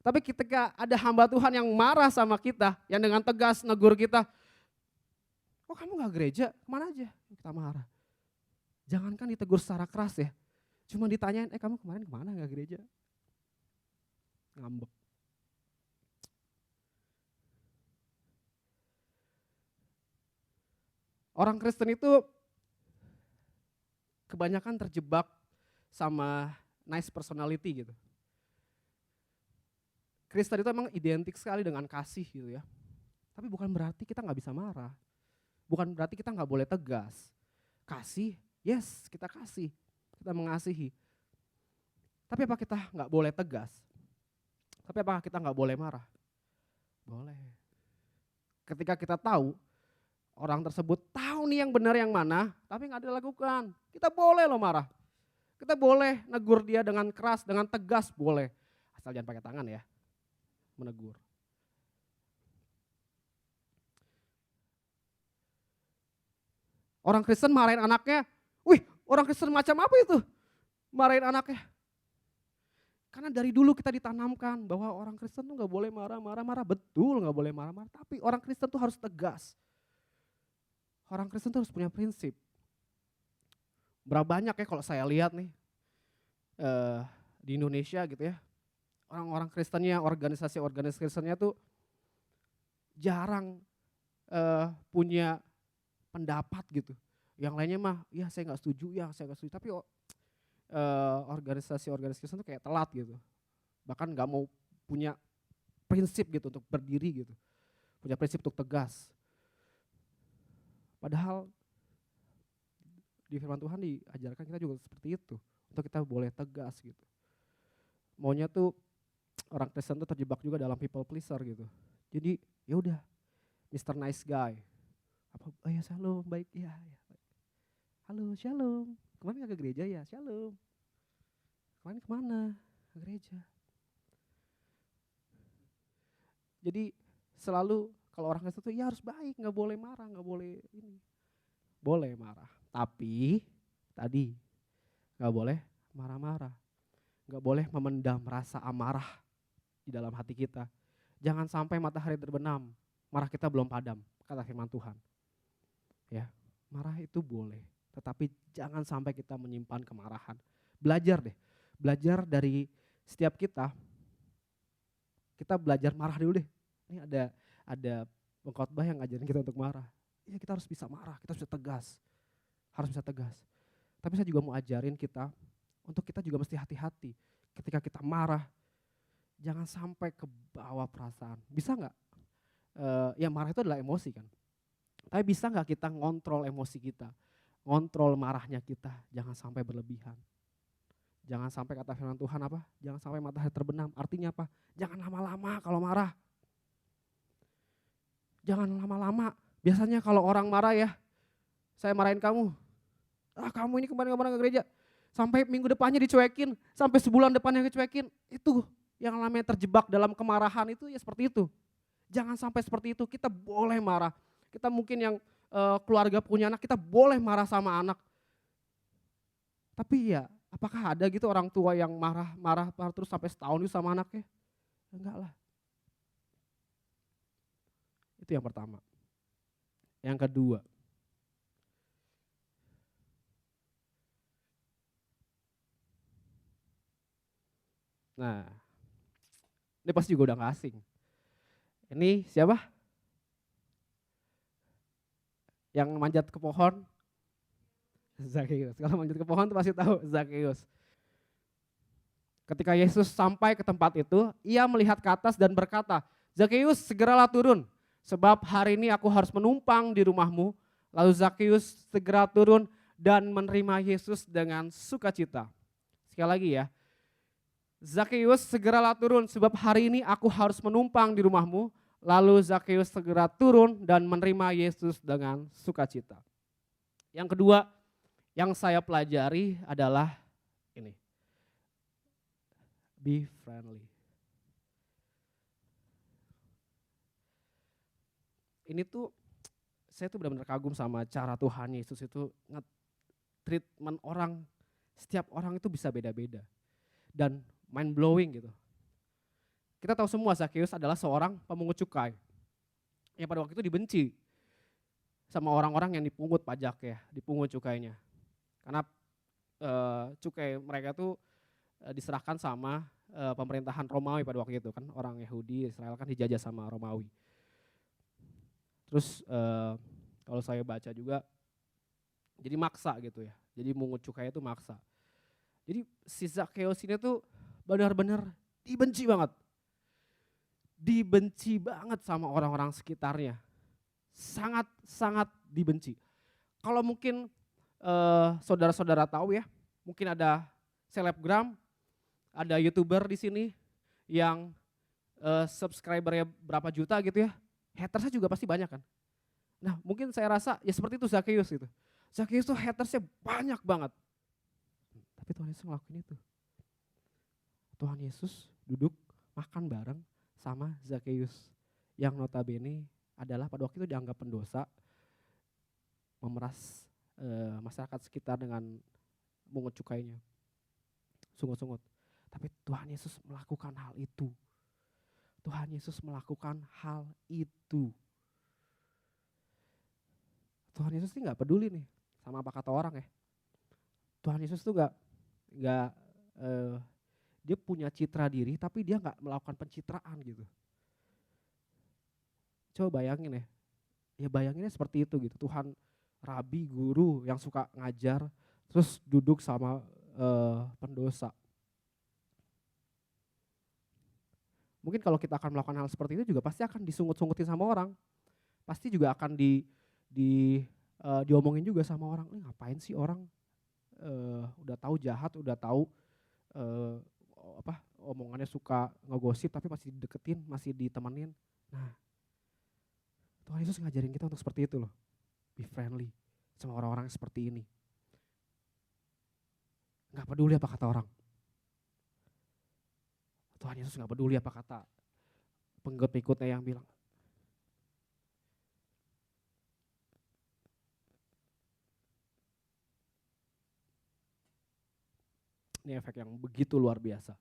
Tapi ketika ada hamba Tuhan yang marah sama kita, yang dengan tegas negur kita, kok kamu gak gereja, kemana aja? Kita marah. Jangankan ditegur secara keras ya, cuma ditanyain, kamu kemarin kemana gak gereja? Ngambek. Orang Kristen itu kebanyakan terjebak sama nice personality gitu. Kristen itu emang identik sekali dengan kasih gitu ya. Tapi bukan berarti kita gak bisa marah. Bukan berarti kita gak boleh tegas. Kasih, yes kita kasih. Kita mengasihi. Tapi apa kita gak boleh tegas? Tapi apakah kita gak boleh marah? Boleh. Ketika kita tahu, orang tersebut tahu nih yang benar yang mana, tapi gak dilakukan. Kita boleh loh marah. Kita boleh negur dia dengan keras, dengan tegas, boleh. Asal jangan pakai tangan ya. Menegur. Orang Kristen marahin anaknya, wih orang Kristen macam apa itu? Marahin anaknya. Karena dari dulu kita ditanamkan bahwa orang Kristen tuh gak boleh marah-marah, betul gak boleh marah-marah. Tapi orang Kristen tuh harus tegas. Orang Kristen tuh harus punya prinsip. Berapa banyak ya kalau saya lihat nih di Indonesia gitu ya. Orang-orang Kristennya, organisasi Kristennya tuh jarang punya pendapat gitu. Yang lainnya mah, ya saya nggak setuju, Tapi organisasi Kristen tuh kayak telat gitu. Bahkan nggak mau punya prinsip gitu untuk berdiri gitu. Punya prinsip untuk tegas. Padahal di firman Tuhan diajarkan kita juga seperti itu. Untuk kita boleh tegas gitu. Maunya tuh orang Kristen tuh terjebak juga dalam people pleaser gitu. Jadi ya udah, Mr. Nice Guy. Apa, oh ya shalom, baik, ya. Halo, shalom. Kemarin nggak ke gereja ya, shalom. Kemarin kemana? Ke gereja. Jadi selalu kalau orang Kristen tuh ya harus baik, nggak boleh marah, nggak boleh ini. Boleh marah, tapi tadi nggak boleh marah-marah. Nggak boleh memendam rasa amarah di dalam hati kita. Jangan sampai matahari terbenam, marah kita belum padam, kata firman Tuhan. Ya, marah itu boleh, tetapi jangan sampai kita menyimpan kemarahan. Belajar deh, belajar dari setiap kita belajar marah dulu deh. Ini ada pengkhotbah yang ngajarin kita untuk marah. Ya kita harus bisa marah, kita harus bisa tegas. Harus bisa tegas. Tapi saya juga mau ajarin kita, untuk kita juga mesti hati-hati. Ketika kita marah, jangan sampai ke bawah perasaan. Bisa nggak? Ya marah itu adalah emosi kan. Tapi bisa nggak kita ngontrol emosi kita? Ngontrol marahnya kita, jangan sampai berlebihan. Jangan sampai kata firman Tuhan apa? Jangan sampai matahari terbenam. Artinya apa? Jangan lama-lama kalau marah. Jangan lama-lama. Biasanya kalau orang marah ya, saya marahin kamu. Kamu ini kemarin-kemarin ke gereja. Sampai minggu depannya dicuekin, sampai sebulan depannya dicuekin. Itu yang namanya terjebak dalam kemarahan itu ya seperti itu. Jangan sampai seperti itu, kita boleh marah. Kita mungkin yang keluarga punya anak, kita boleh marah sama anak. Tapi ya, apakah ada gitu orang tua yang marah terus sampai setahun itu sama anaknya? Enggak lah. Itu yang pertama. Yang kedua, nah, ini pasti juga udah gak asing. Ini siapa? Yang manjat ke pohon? Zakheus. Kalau manjat ke pohon tuh pasti tahu Zakheus. Ketika Yesus sampai ke tempat itu, ia melihat ke atas dan berkata, Zakheus segeralah turun, sebab hari ini aku harus menumpang di rumahmu. Lalu Zakheus segera turun dan menerima Yesus dengan sukacita. Sekali lagi ya, Zakheus segeralah turun sebab hari ini aku harus menumpang di rumahmu. Lalu Zakheus segera turun dan menerima Yesus dengan sukacita. Yang kedua yang saya pelajari adalah ini. Be friendly. Ini tuh saya tuh benar-benar kagum sama cara Tuhan Yesus itu nge-treatment orang. Setiap orang itu bisa beda-beda. Dan mind blowing gitu. Kita tahu semua Zakheus adalah seorang pemungut cukai yang pada waktu itu dibenci sama orang-orang yang dipungut pajak ya, dipungut cukainya. Karena cukai mereka tuh diserahkan sama pemerintahan Romawi pada waktu itu kan, orang Yahudi Israel kan dijajah sama Romawi. Terus kalau saya baca juga jadi maksa gitu ya, jadi mungut cukai itu maksa. Jadi si Zakheus ini tuh benar-benar dibenci banget. Dibenci banget sama orang-orang sekitarnya. Sangat-sangat dibenci. Kalau mungkin saudara-saudara tahu ya, mungkin ada selebgram, ada YouTuber di sini yang subscribernya berapa juta gitu ya, hatersnya juga pasti banyak kan. Nah mungkin saya rasa ya seperti itu Zakheus gitu. Zakheus tuh hatersnya banyak banget. Tapi Tuhan Yesus ngelakuin itu. Tuhan Yesus duduk makan bareng sama Zakheus yang notabene adalah pada waktu itu dianggap pendosa, memeras masyarakat sekitar dengan mungut cukainya, sungut-sungut. Tapi Tuhan Yesus melakukan hal itu. Tuhan Yesus melakukan hal itu. Tuhan Yesus ini nggak peduli nih sama apa kata orang ya. Tuhan Yesus tuh nggak dia punya citra diri tapi dia nggak melakukan pencitraan gitu. Coba bayangin ya bayanginnya seperti itu gitu. Tuhan rabi, guru yang suka ngajar terus duduk sama pendosa. Mungkin kalau kita akan melakukan hal seperti itu juga pasti akan disungut-sungutin sama orang. Pasti juga akan diomongin juga sama orang. Ngapain sih orang udah tahu jahat, udah tahu omongannya suka ngegosip tapi masih dideketin, masih ditemenin. Nah, Tuhan Yesus ngajarin kita untuk seperti itu loh. Be friendly sama orang-orang seperti ini. Gak peduli apa kata orang. Tuhan Yesus gak peduli apa kata pengikut-pengikutnya yang bilang. Ini efek yang begitu luar biasa.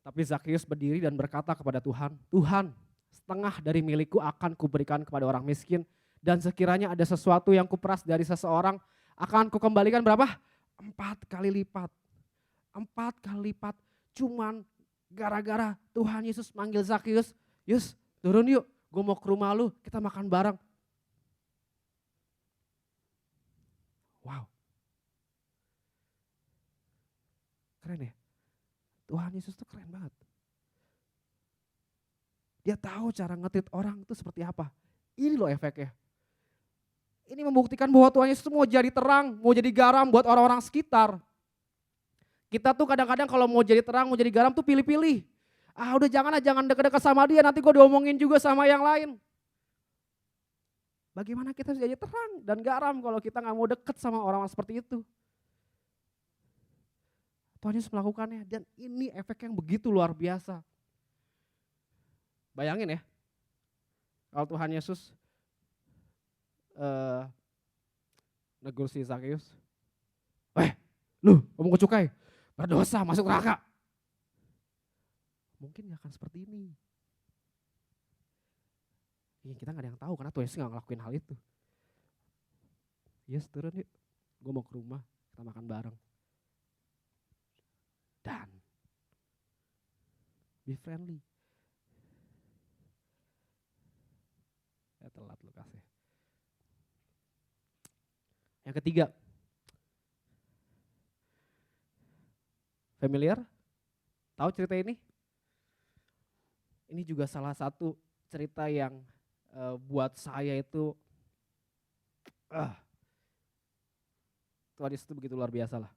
Tapi Zakheus berdiri dan berkata kepada Tuhan, Tuhan, setengah dari milikku akan kuberikan kepada orang miskin, dan sekiranya ada sesuatu yang kuperas dari seseorang, akan kukembalikan berapa? 4 kali lipat. 4 kali lipat. Cuman gara-gara Tuhan Yesus manggil Zakheus, Yus turun yuk, gue mau ke rumah lu, kita makan bareng. Wow. Keren ya? Tuhan Yesus tuh keren banget. Dia tahu cara nge-treat orang itu seperti apa. Ini loh efeknya. Ini membuktikan bahwa Tuhan Yesus mau jadi terang, mau jadi garam buat orang-orang sekitar. Kita tuh kadang-kadang kalau mau jadi terang, mau jadi garam tuh pilih-pilih. Udah jangan deket-deket sama dia, nanti gue diomongin juga sama yang lain. Bagaimana kita bisa jadi terang dan garam kalau kita gak mau deket sama orang-orang seperti itu. Tuhan Yesus melakukannya dan ini efek yang begitu luar biasa. Bayangin ya, kalau Tuhan Yesus negur si Zakheus, lu ngomong cukai, berdosa masuk neraka. Mungkin gak akan seperti ini. Kita gak ada yang tahu karena Tuhan Yesus gak ngelakuin hal itu. Yes, turun yuk, gue mau ke rumah, kita makan bareng. Dan be friendly. Ya telat lu kasih. Yang ketiga, familiar? Tahu cerita ini? Ini juga salah satu cerita yang buat saya itu Tuhan Yesus itu begitu luar biasa lah.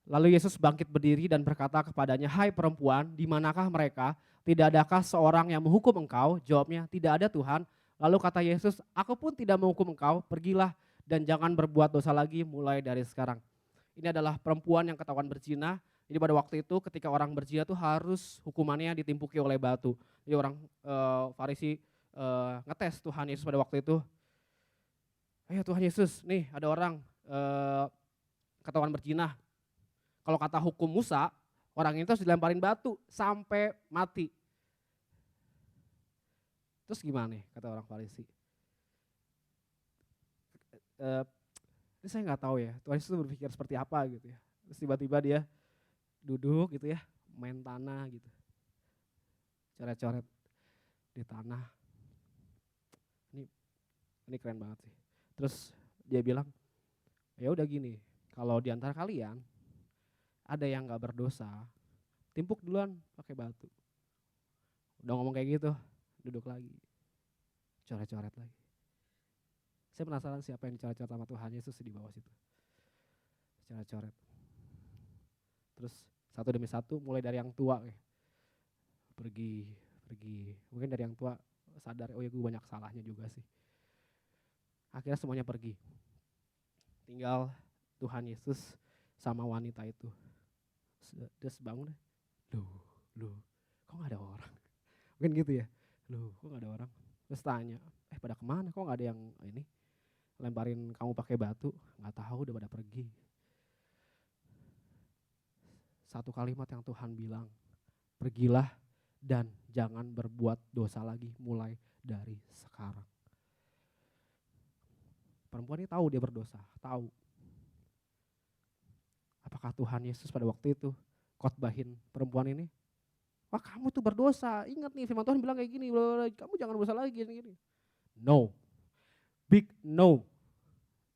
Lalu Yesus bangkit berdiri dan berkata kepadanya, hai perempuan, di manakah mereka? Tidak adakah seorang yang menghukum engkau? Jawabnya, tidak ada Tuhan. Lalu kata Yesus, aku pun tidak menghukum engkau, pergilah dan jangan berbuat dosa lagi mulai dari sekarang. Ini adalah perempuan yang ketahuan berzina. Jadi pada waktu itu ketika orang berzina tuh harus hukumannya ditimpuki oleh batu. Jadi orang Farisi ngetes Tuhan Yesus pada waktu itu. Ayo Tuhan Yesus, nih ada orang ketahuan berzina. Kalau kata hukum Musa, orang itu harus dilemparin batu sampai mati. Terus gimana nih kata orang Farisi? Ini saya nggak tahu ya, Tuhan Yesus berpikir seperti apa gitu ya. Terus tiba-tiba dia duduk gitu ya, main tanah gitu. Coret-coret di tanah. Ini keren banget sih. Terus dia bilang, ya udah gini, kalau di antara kalian ada yang gak berdosa, timpuk duluan pakai batu. Udah ngomong kayak gitu, duduk lagi, coret-coret lagi. Saya penasaran siapa yang dicoret-coret sama Tuhan Yesus di bawah situ. Coret-coret. Terus satu demi satu, mulai dari yang tua, pergi. Mungkin dari yang tua sadar, oh ya gue banyak salahnya juga sih. Akhirnya semuanya pergi. Tinggal Tuhan Yesus sama wanita itu. Terus bangun deh, loh, kok gak ada orang? Mungkin gitu ya, loh kok gak ada orang? Terus tanya, pada kemana, kok gak ada yang ini lemparin kamu pakai batu? Gak tahu, udah pada pergi. Satu kalimat yang Tuhan bilang, pergilah dan jangan berbuat dosa lagi mulai dari sekarang. Perempuan ini tahu dia berdosa, tahu. Apakah Tuhan Yesus pada waktu itu khotbahin perempuan ini? Wah kamu tuh berdosa, ingat nih firman Tuhan bilang kayak gini, kamu jangan berdosa lagi gini. No, big no.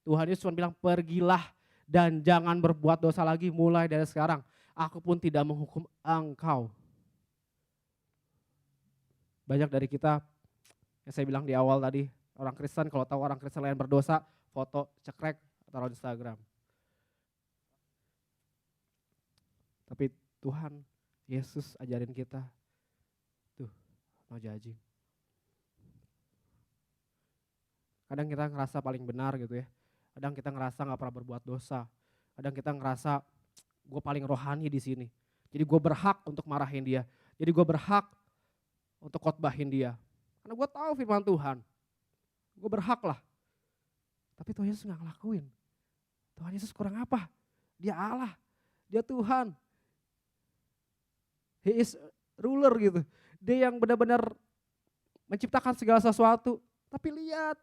Tuhan Yesus cuma bilang pergilah dan jangan berbuat dosa lagi mulai dari sekarang. Aku pun tidak menghukum engkau. Banyak dari kita, yang saya bilang di awal tadi, orang Kristen kalau tahu orang Kristen lain berdosa, foto cekrek, taruh di Instagram. Tapi Tuhan, Yesus ajarin kita, tuh mau judging. Kadang kita ngerasa paling benar gitu ya. Kadang kita ngerasa gak pernah berbuat dosa. Kadang kita ngerasa gue paling rohani di sini. Jadi gue berhak untuk marahin dia. Jadi gue berhak untuk khotbahin dia. Karena gue tahu firman Tuhan. Gue berhak lah. Tapi Tuhan Yesus gak ngelakuin. Tuhan Yesus kurang apa? Dia Allah. Dia Tuhan. He is ruler gitu. Dia yang benar-benar menciptakan segala sesuatu. Tapi lihat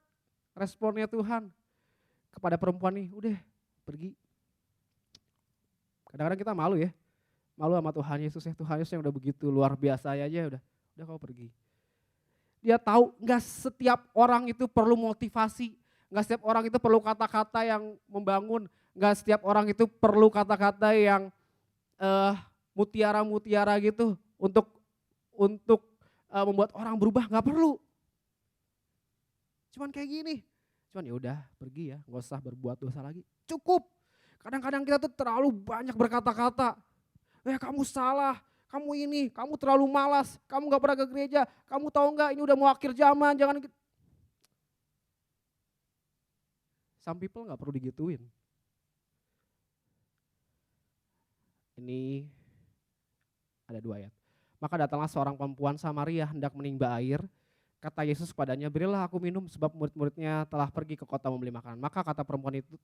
responnya Tuhan kepada perempuan nih, udah pergi. Kadang-kadang kita malu ya. Malu sama Tuhan Yesus ya. Tuhan Yesus yang udah begitu luar biasa aja udah kau pergi. Dia tahu gak setiap orang itu perlu motivasi. Gak setiap orang itu perlu kata-kata yang membangun. Gak setiap orang itu perlu kata-kata yang mutiara-mutiara gitu untuk membuat orang berubah, nggak perlu. Cuman kayak gini, cuman ya udah pergi ya, nggak usah berbuat dosa lagi. Cukup. Kadang-kadang kita tuh terlalu banyak berkata-kata. Kamu salah, kamu ini, kamu terlalu malas, kamu nggak pernah ke gereja, kamu tahu nggak ini udah mau akhir zaman, jangan gitu. Some people nggak perlu digituin. Ini ada 2 ayat. Maka datanglah seorang perempuan Samaria hendak menimba air. Kata Yesus kepadanya, berilah aku minum sebab murid-muridnya telah pergi ke kota membeli makanan. Maka kata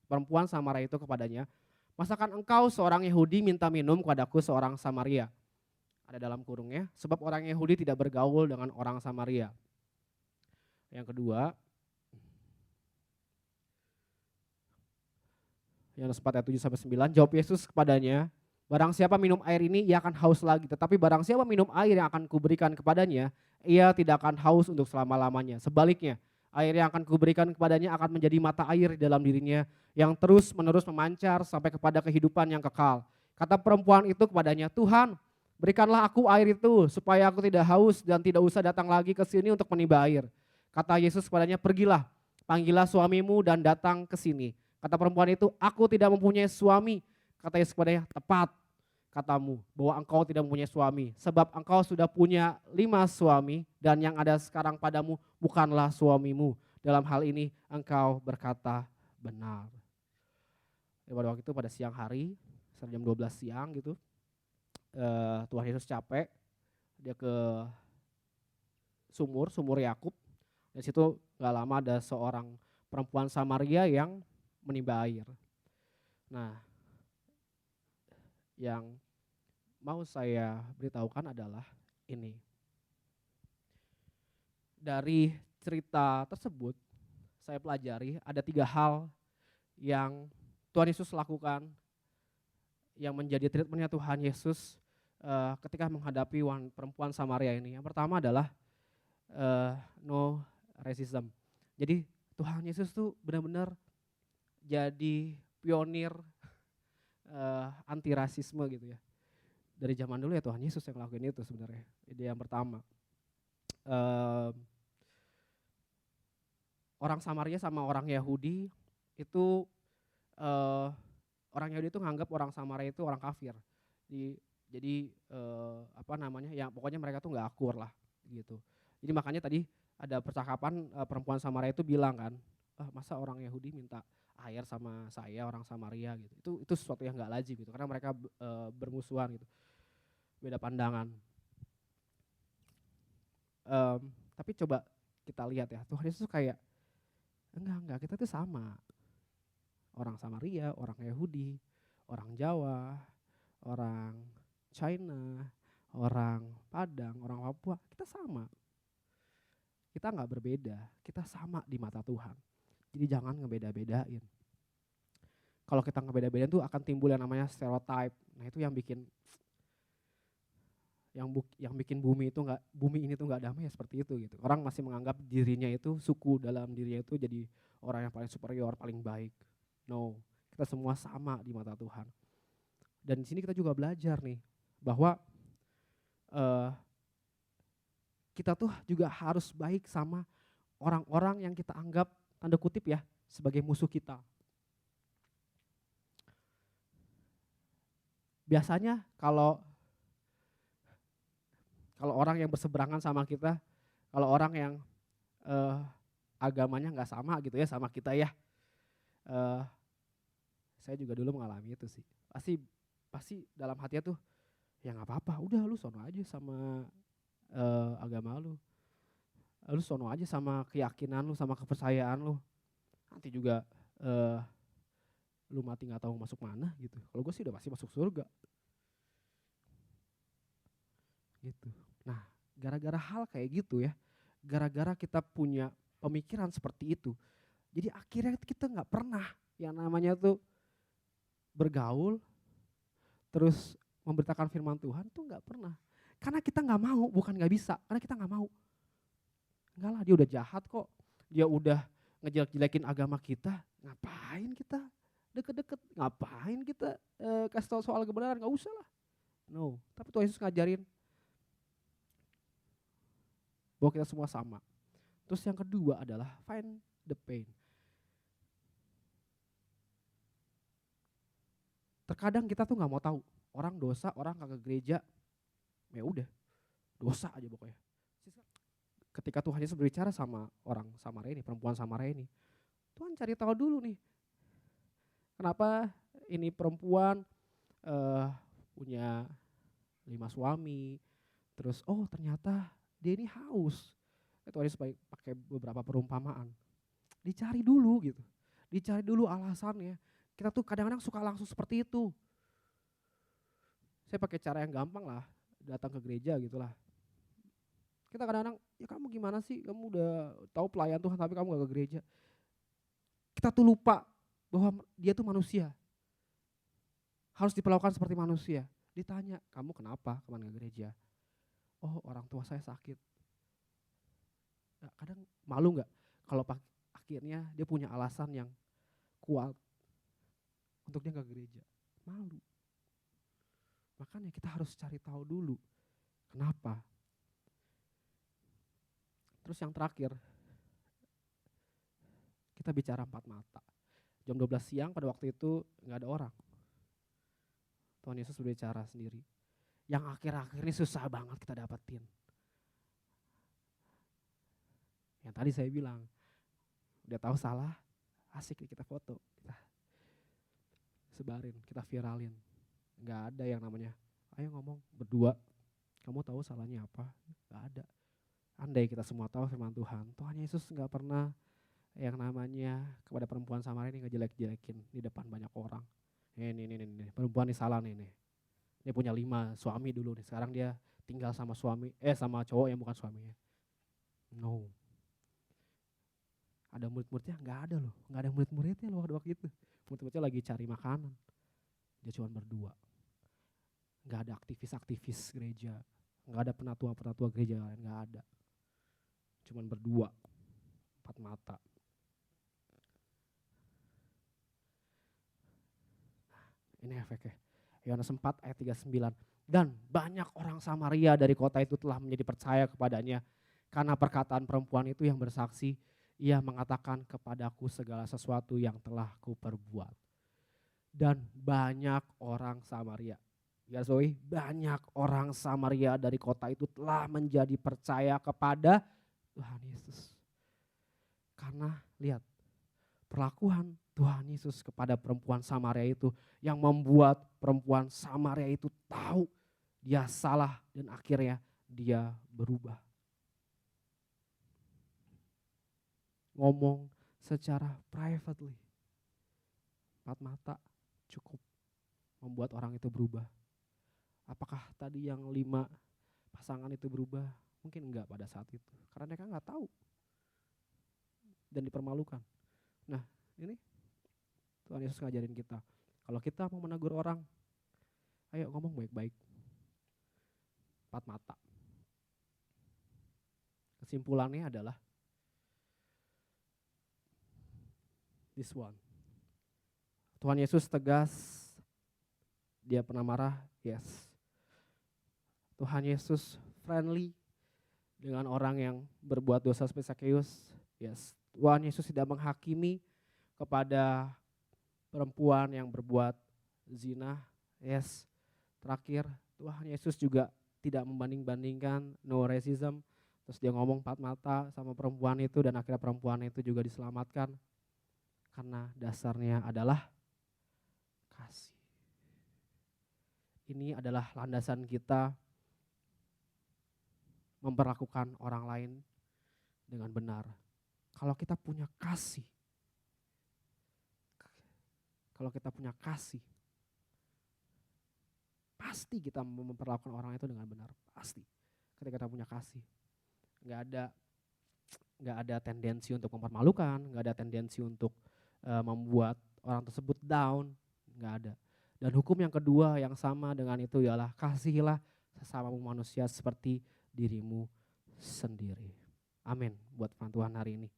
perempuan Samaria itu kepadanya, masakan engkau seorang Yahudi minta minum kepadaku seorang Samaria? Ada dalam kurungnya, sebab orang Yahudi tidak bergaul dengan orang Samaria. Yang kedua, Yohanes 4 ayat 7-9, jawab Yesus kepadanya, barang siapa minum air ini ia akan haus lagi, tetapi barang siapa minum air yang akan kuberikan kepadanya, ia tidak akan haus untuk selama-lamanya. Sebaliknya, air yang akan kuberikan kepadanya akan menjadi mata air di dalam dirinya yang terus menerus memancar sampai kepada kehidupan yang kekal. Kata perempuan itu kepadanya, Tuhan, berikanlah aku air itu supaya aku tidak haus dan tidak usah datang lagi ke sini untuk menimba air. Kata Yesus kepadanya, pergilah, panggillah suamimu dan datang ke sini. Kata perempuan itu, aku tidak mempunyai suami. Kata Yesus kepadanya, tepat katamu bahwa engkau tidak mempunyai suami. Sebab engkau sudah punya 5 suami dan yang ada sekarang padamu bukanlah suamimu. Dalam hal ini engkau berkata benar. Pada waktu itu pada siang hari, jam 12 siang gitu, Tuhan Yesus capek, dia ke sumur Yakub. Di situ gak lama ada seorang perempuan Samaria yang menimba air. Nah, yang mau saya beritahukan adalah ini. Dari cerita tersebut, saya pelajari ada 3 hal yang Tuhan Yesus lakukan yang menjadi treatmentnya Tuhan Yesus ketika menghadapi perempuan Samaria ini. Yang pertama adalah no racism. Jadi Tuhan Yesus tuh benar-benar jadi pionir anti rasisme gitu ya. Dari zaman dulu ya Tuhan Yesus yang ngelakuin itu sebenarnya. Ide yang pertama. Orang Samaria sama orang Yahudi itu orang Yahudi itu nganggap orang Samaria itu orang kafir. Jadi ya pokoknya mereka tuh nggak akur lah gitu. Jadi makanya tadi ada percakapan perempuan Samaria itu bilang kan, masa orang Yahudi minta air sama saya orang Samaria gitu. Itu sesuatu yang nggak lazim gitu karena mereka bermusuhan gitu. Beda pandangan. Tapi coba kita lihat ya, Tuhan Yesus kayak enggak kita tuh sama. Orang Samaria, orang Yahudi, orang Jawa, orang China, orang Padang, orang Papua, kita sama. Kita nggak berbeda, kita sama di mata Tuhan. Jadi jangan ngebeda-bedain. Kalau kita ngebeda-bedain tuh akan timbul yang namanya stereotype. Nah itu yang bikin bumi ini tuh nggak damai ya seperti itu gitu. Orang masih menganggap dirinya itu suku dalam dirinya itu jadi orang yang paling superior, paling baik. No, kita semua sama di mata Tuhan. Dan di sini kita juga belajar nih bahwa kita tuh juga harus baik sama orang-orang yang kita anggap tanda kutip ya sebagai musuh kita. Biasanya kalau orang yang berseberangan sama kita, kalau orang yang agamanya nggak sama gitu ya sama kita ya, saya juga dulu mengalami itu sih. Pasti dalam hatinya tuh ya nggak apa-apa, udah lu sono aja sama agama lu sono aja sama keyakinan lu, sama kepercayaan lu. Nanti juga lu mati nggak tahu masuk mana gitu. Kalau gue sih udah pasti masuk surga. Gitu. Nah, gara-gara hal kayak gitu ya, gara-gara kita punya pemikiran seperti itu, jadi akhirnya kita nggak pernah yang namanya tuh bergaul, terus memberitakan firman Tuhan tuh nggak pernah. Karena kita nggak mau, bukan nggak bisa, karena kita nggak mau. Enggak lah, dia udah jahat kok, dia udah ngejelek-jelekin agama kita, ngapain kita deket-deket, ngapain kita kasih tahu soal kebenaran, nggak usah lah. No, tapi Tuhan Yesus ngajarin bahwa kita semua sama. Terus yang kedua adalah find the pain. Terkadang kita tuh nggak mau tahu orang dosa, orang kagak gereja, ya udah dosa aja pokoknya. Ketika Tuhan Yesus berbicara sama orang Samaria ini, perempuan Samaria ini, Tuhan cari tahu dulu nih, kenapa ini perempuan punya 5 suami, terus oh ternyata dia ini haus. Tuhan Yesus pakai beberapa perumpamaan. Dicari dulu gitu, dicari dulu alasannya. Kita tuh kadang-kadang suka langsung seperti itu. Saya pakai cara yang gampang lah, datang ke gereja gitulah. Kita kadang-kadang, ya kamu gimana sih, kamu udah tahu pelayan Tuhan tapi kamu gak ke gereja. Kita tuh lupa bahwa dia tuh manusia. Harus diperlakukan seperti manusia. Ditanya, kamu kenapa kemana ke gereja? Oh orang tua saya sakit. Nah, kadang malu gak kalau akhirnya dia punya alasan yang kuat untuk dia gak ke gereja. Malu. Makanya kita harus cari tahu dulu kenapa. Terus yang terakhir, kita bicara 4 mata. Jam 12 siang pada waktu itu gak ada orang. Tuhan Yesus berbicara sendiri. Yang akhir-akhir ini susah banget kita dapetin. Yang tadi saya bilang, udah tahu salah, asik kita foto, kita sebarin, kita viralin. Gak ada yang namanya, ayo ngomong berdua, kamu tahu salahnya apa? Gak ada. Andai kita semua tahu firman Tuhan, Tuhan Yesus gak pernah yang namanya kepada perempuan Samaria ini ngejelek-jelekin di depan banyak orang. Ini perempuan ini salah nih. Dia punya 5 suami dulu nih, sekarang dia tinggal sama sama cowok yang bukan suaminya. No. Ada murid-muridnya? Nggak ada loh, nggak ada murid-muridnya loh waktu itu. Murid-muridnya lagi cari makanan, dia cuma berdua. Nggak ada aktivis-aktivis gereja, nggak ada penatua-penatua gereja lain, nggak ada. Cuman berdua, 4 mata. Ini efeknya. Yohanes 4 ayat 39. Dan banyak orang Samaria dari kota itu telah menjadi percaya kepadanya. Karena perkataan perempuan itu yang bersaksi, ia mengatakan kepadaku segala sesuatu yang telah kuperbuat. Dan banyak orang Samaria. Ya Zoe, banyak orang Samaria dari kota itu telah menjadi percaya kepada Tuhan Yesus. Karena lihat, perlakuan Tuhan Yesus kepada perempuan Samaria itu yang membuat perempuan Samaria itu tahu dia salah dan akhirnya dia berubah. Ngomong secara privately. 4 mata cukup membuat orang itu berubah. Apakah tadi yang 5 pasangan itu berubah? Mungkin enggak pada saat itu. Karena mereka enggak tahu. Dan dipermalukan. Nah ini Tuhan Yesus ngajarin kita. Kalau kita mau menegur orang, ayo ngomong baik-baik. 4 mata. Kesimpulannya adalah this one. Tuhan Yesus tegas dia pernah marah? Yes. Tuhan Yesus friendly dengan orang yang berbuat dosa seperti Sakeus? Yes. Tuhan Yesus tidak menghakimi kepada perempuan yang berbuat zina? Yes. Terakhir, Tuhan Yesus juga tidak membanding-bandingkan, no racism. Terus dia ngomong empat mata sama perempuan itu dan akhirnya perempuan itu juga diselamatkan. Karena dasarnya adalah kasih. Ini adalah landasan kita memperlakukan orang lain dengan benar. Kalau kita punya kasih, pasti kita memperlakukan orang itu dengan benar. Pasti. Ketika kita punya kasih, nggak ada tendensi untuk mempermalukan, nggak ada tendensi untuk membuat orang tersebut down, nggak ada. Dan hukum yang kedua yang sama dengan itu ialah kasihilah sesamamu manusia seperti dirimu sendiri. Amin buat firman Tuhan hari ini.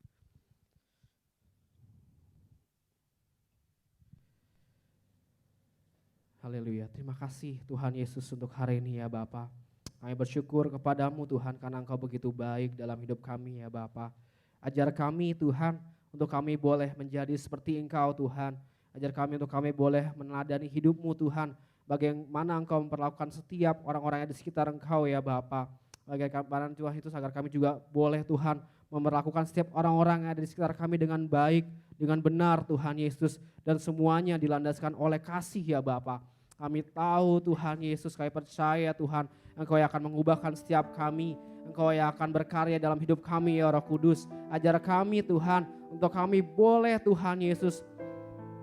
Haleluya. Terima kasih Tuhan Yesus untuk hari ini ya Bapa. Kami bersyukur kepadamu Tuhan karena Engkau begitu baik dalam hidup kami ya Bapa. Ajar kami Tuhan untuk kami boleh menjadi seperti Engkau Tuhan. Ajar kami untuk kami boleh meneladani hidup-Mu Tuhan. Bagaimana Engkau memperlakukan setiap orang-orang yang di sekitar Engkau ya Bapa. Bagaimana Tuhan itu agar kami juga boleh Tuhan memperlakukan setiap orang-orang yang ada di sekitar kami dengan baik, dengan benar Tuhan Yesus. Dan semuanya dilandaskan oleh kasih ya Bapa. Kami tahu Tuhan Yesus, kami percaya Tuhan Engkau yang akan mengubahkan setiap kami. Engkau yang akan berkarya dalam hidup kami ya Roh Kudus. Ajar kami Tuhan untuk kami boleh Tuhan Yesus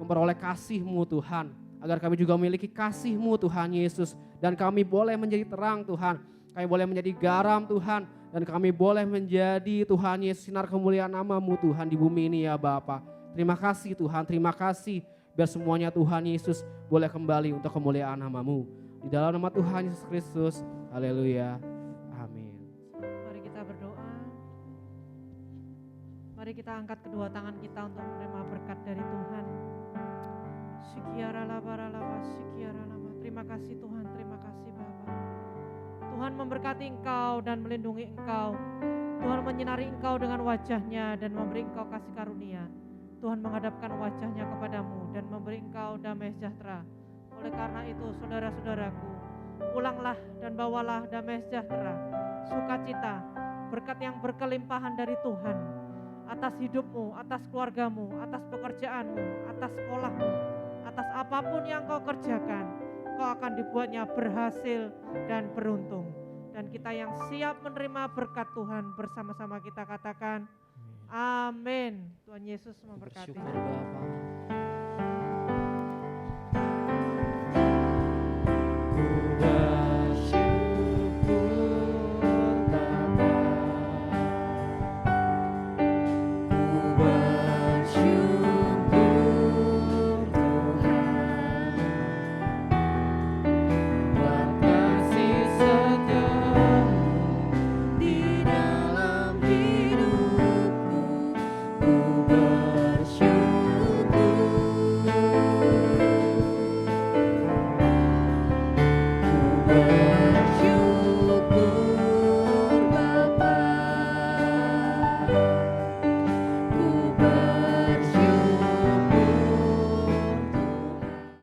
memperoleh kasih-Mu Tuhan. Agar kami juga memiliki kasih-Mu Tuhan Yesus. Dan kami boleh menjadi terang Tuhan. Kami boleh menjadi garam Tuhan. Dan kami boleh menjadi Tuhan Yesus sinar kemuliaan nama-Mu Tuhan di bumi ini ya Bapa. Terima kasih Tuhan, terima kasih. Biar semuanya Tuhan Yesus boleh kembali untuk kemuliaan nama-Mu. Di dalam nama Tuhan Yesus Kristus, haleluya, amin. Mari kita berdoa. Mari kita angkat kedua tangan kita untuk menerima berkat dari Tuhan. Terima kasih Tuhan, terima kasih Bapa. Tuhan memberkati Engkau dan melindungi Engkau. Tuhan menyinari Engkau dengan wajah-Nya dan memberi Engkau kasih karunia. Tuhan menghadapkan wajah-Nya kepadamu dan memberi Engkau damai sejahtera. Oleh karena itu saudara-saudaraku, pulanglah dan bawalah damai sejahtera, sukacita, berkat yang berkelimpahan dari Tuhan atas hidupmu, atas keluargamu, atas pekerjaanmu, atas sekolahmu, atas apapun yang kau kerjakan, kau akan dibuatnya berhasil dan beruntung. Dan kita yang siap menerima berkat Tuhan bersama-sama kita katakan, amin. Tuhan Yesus memberkati. Bersyukur Bapa.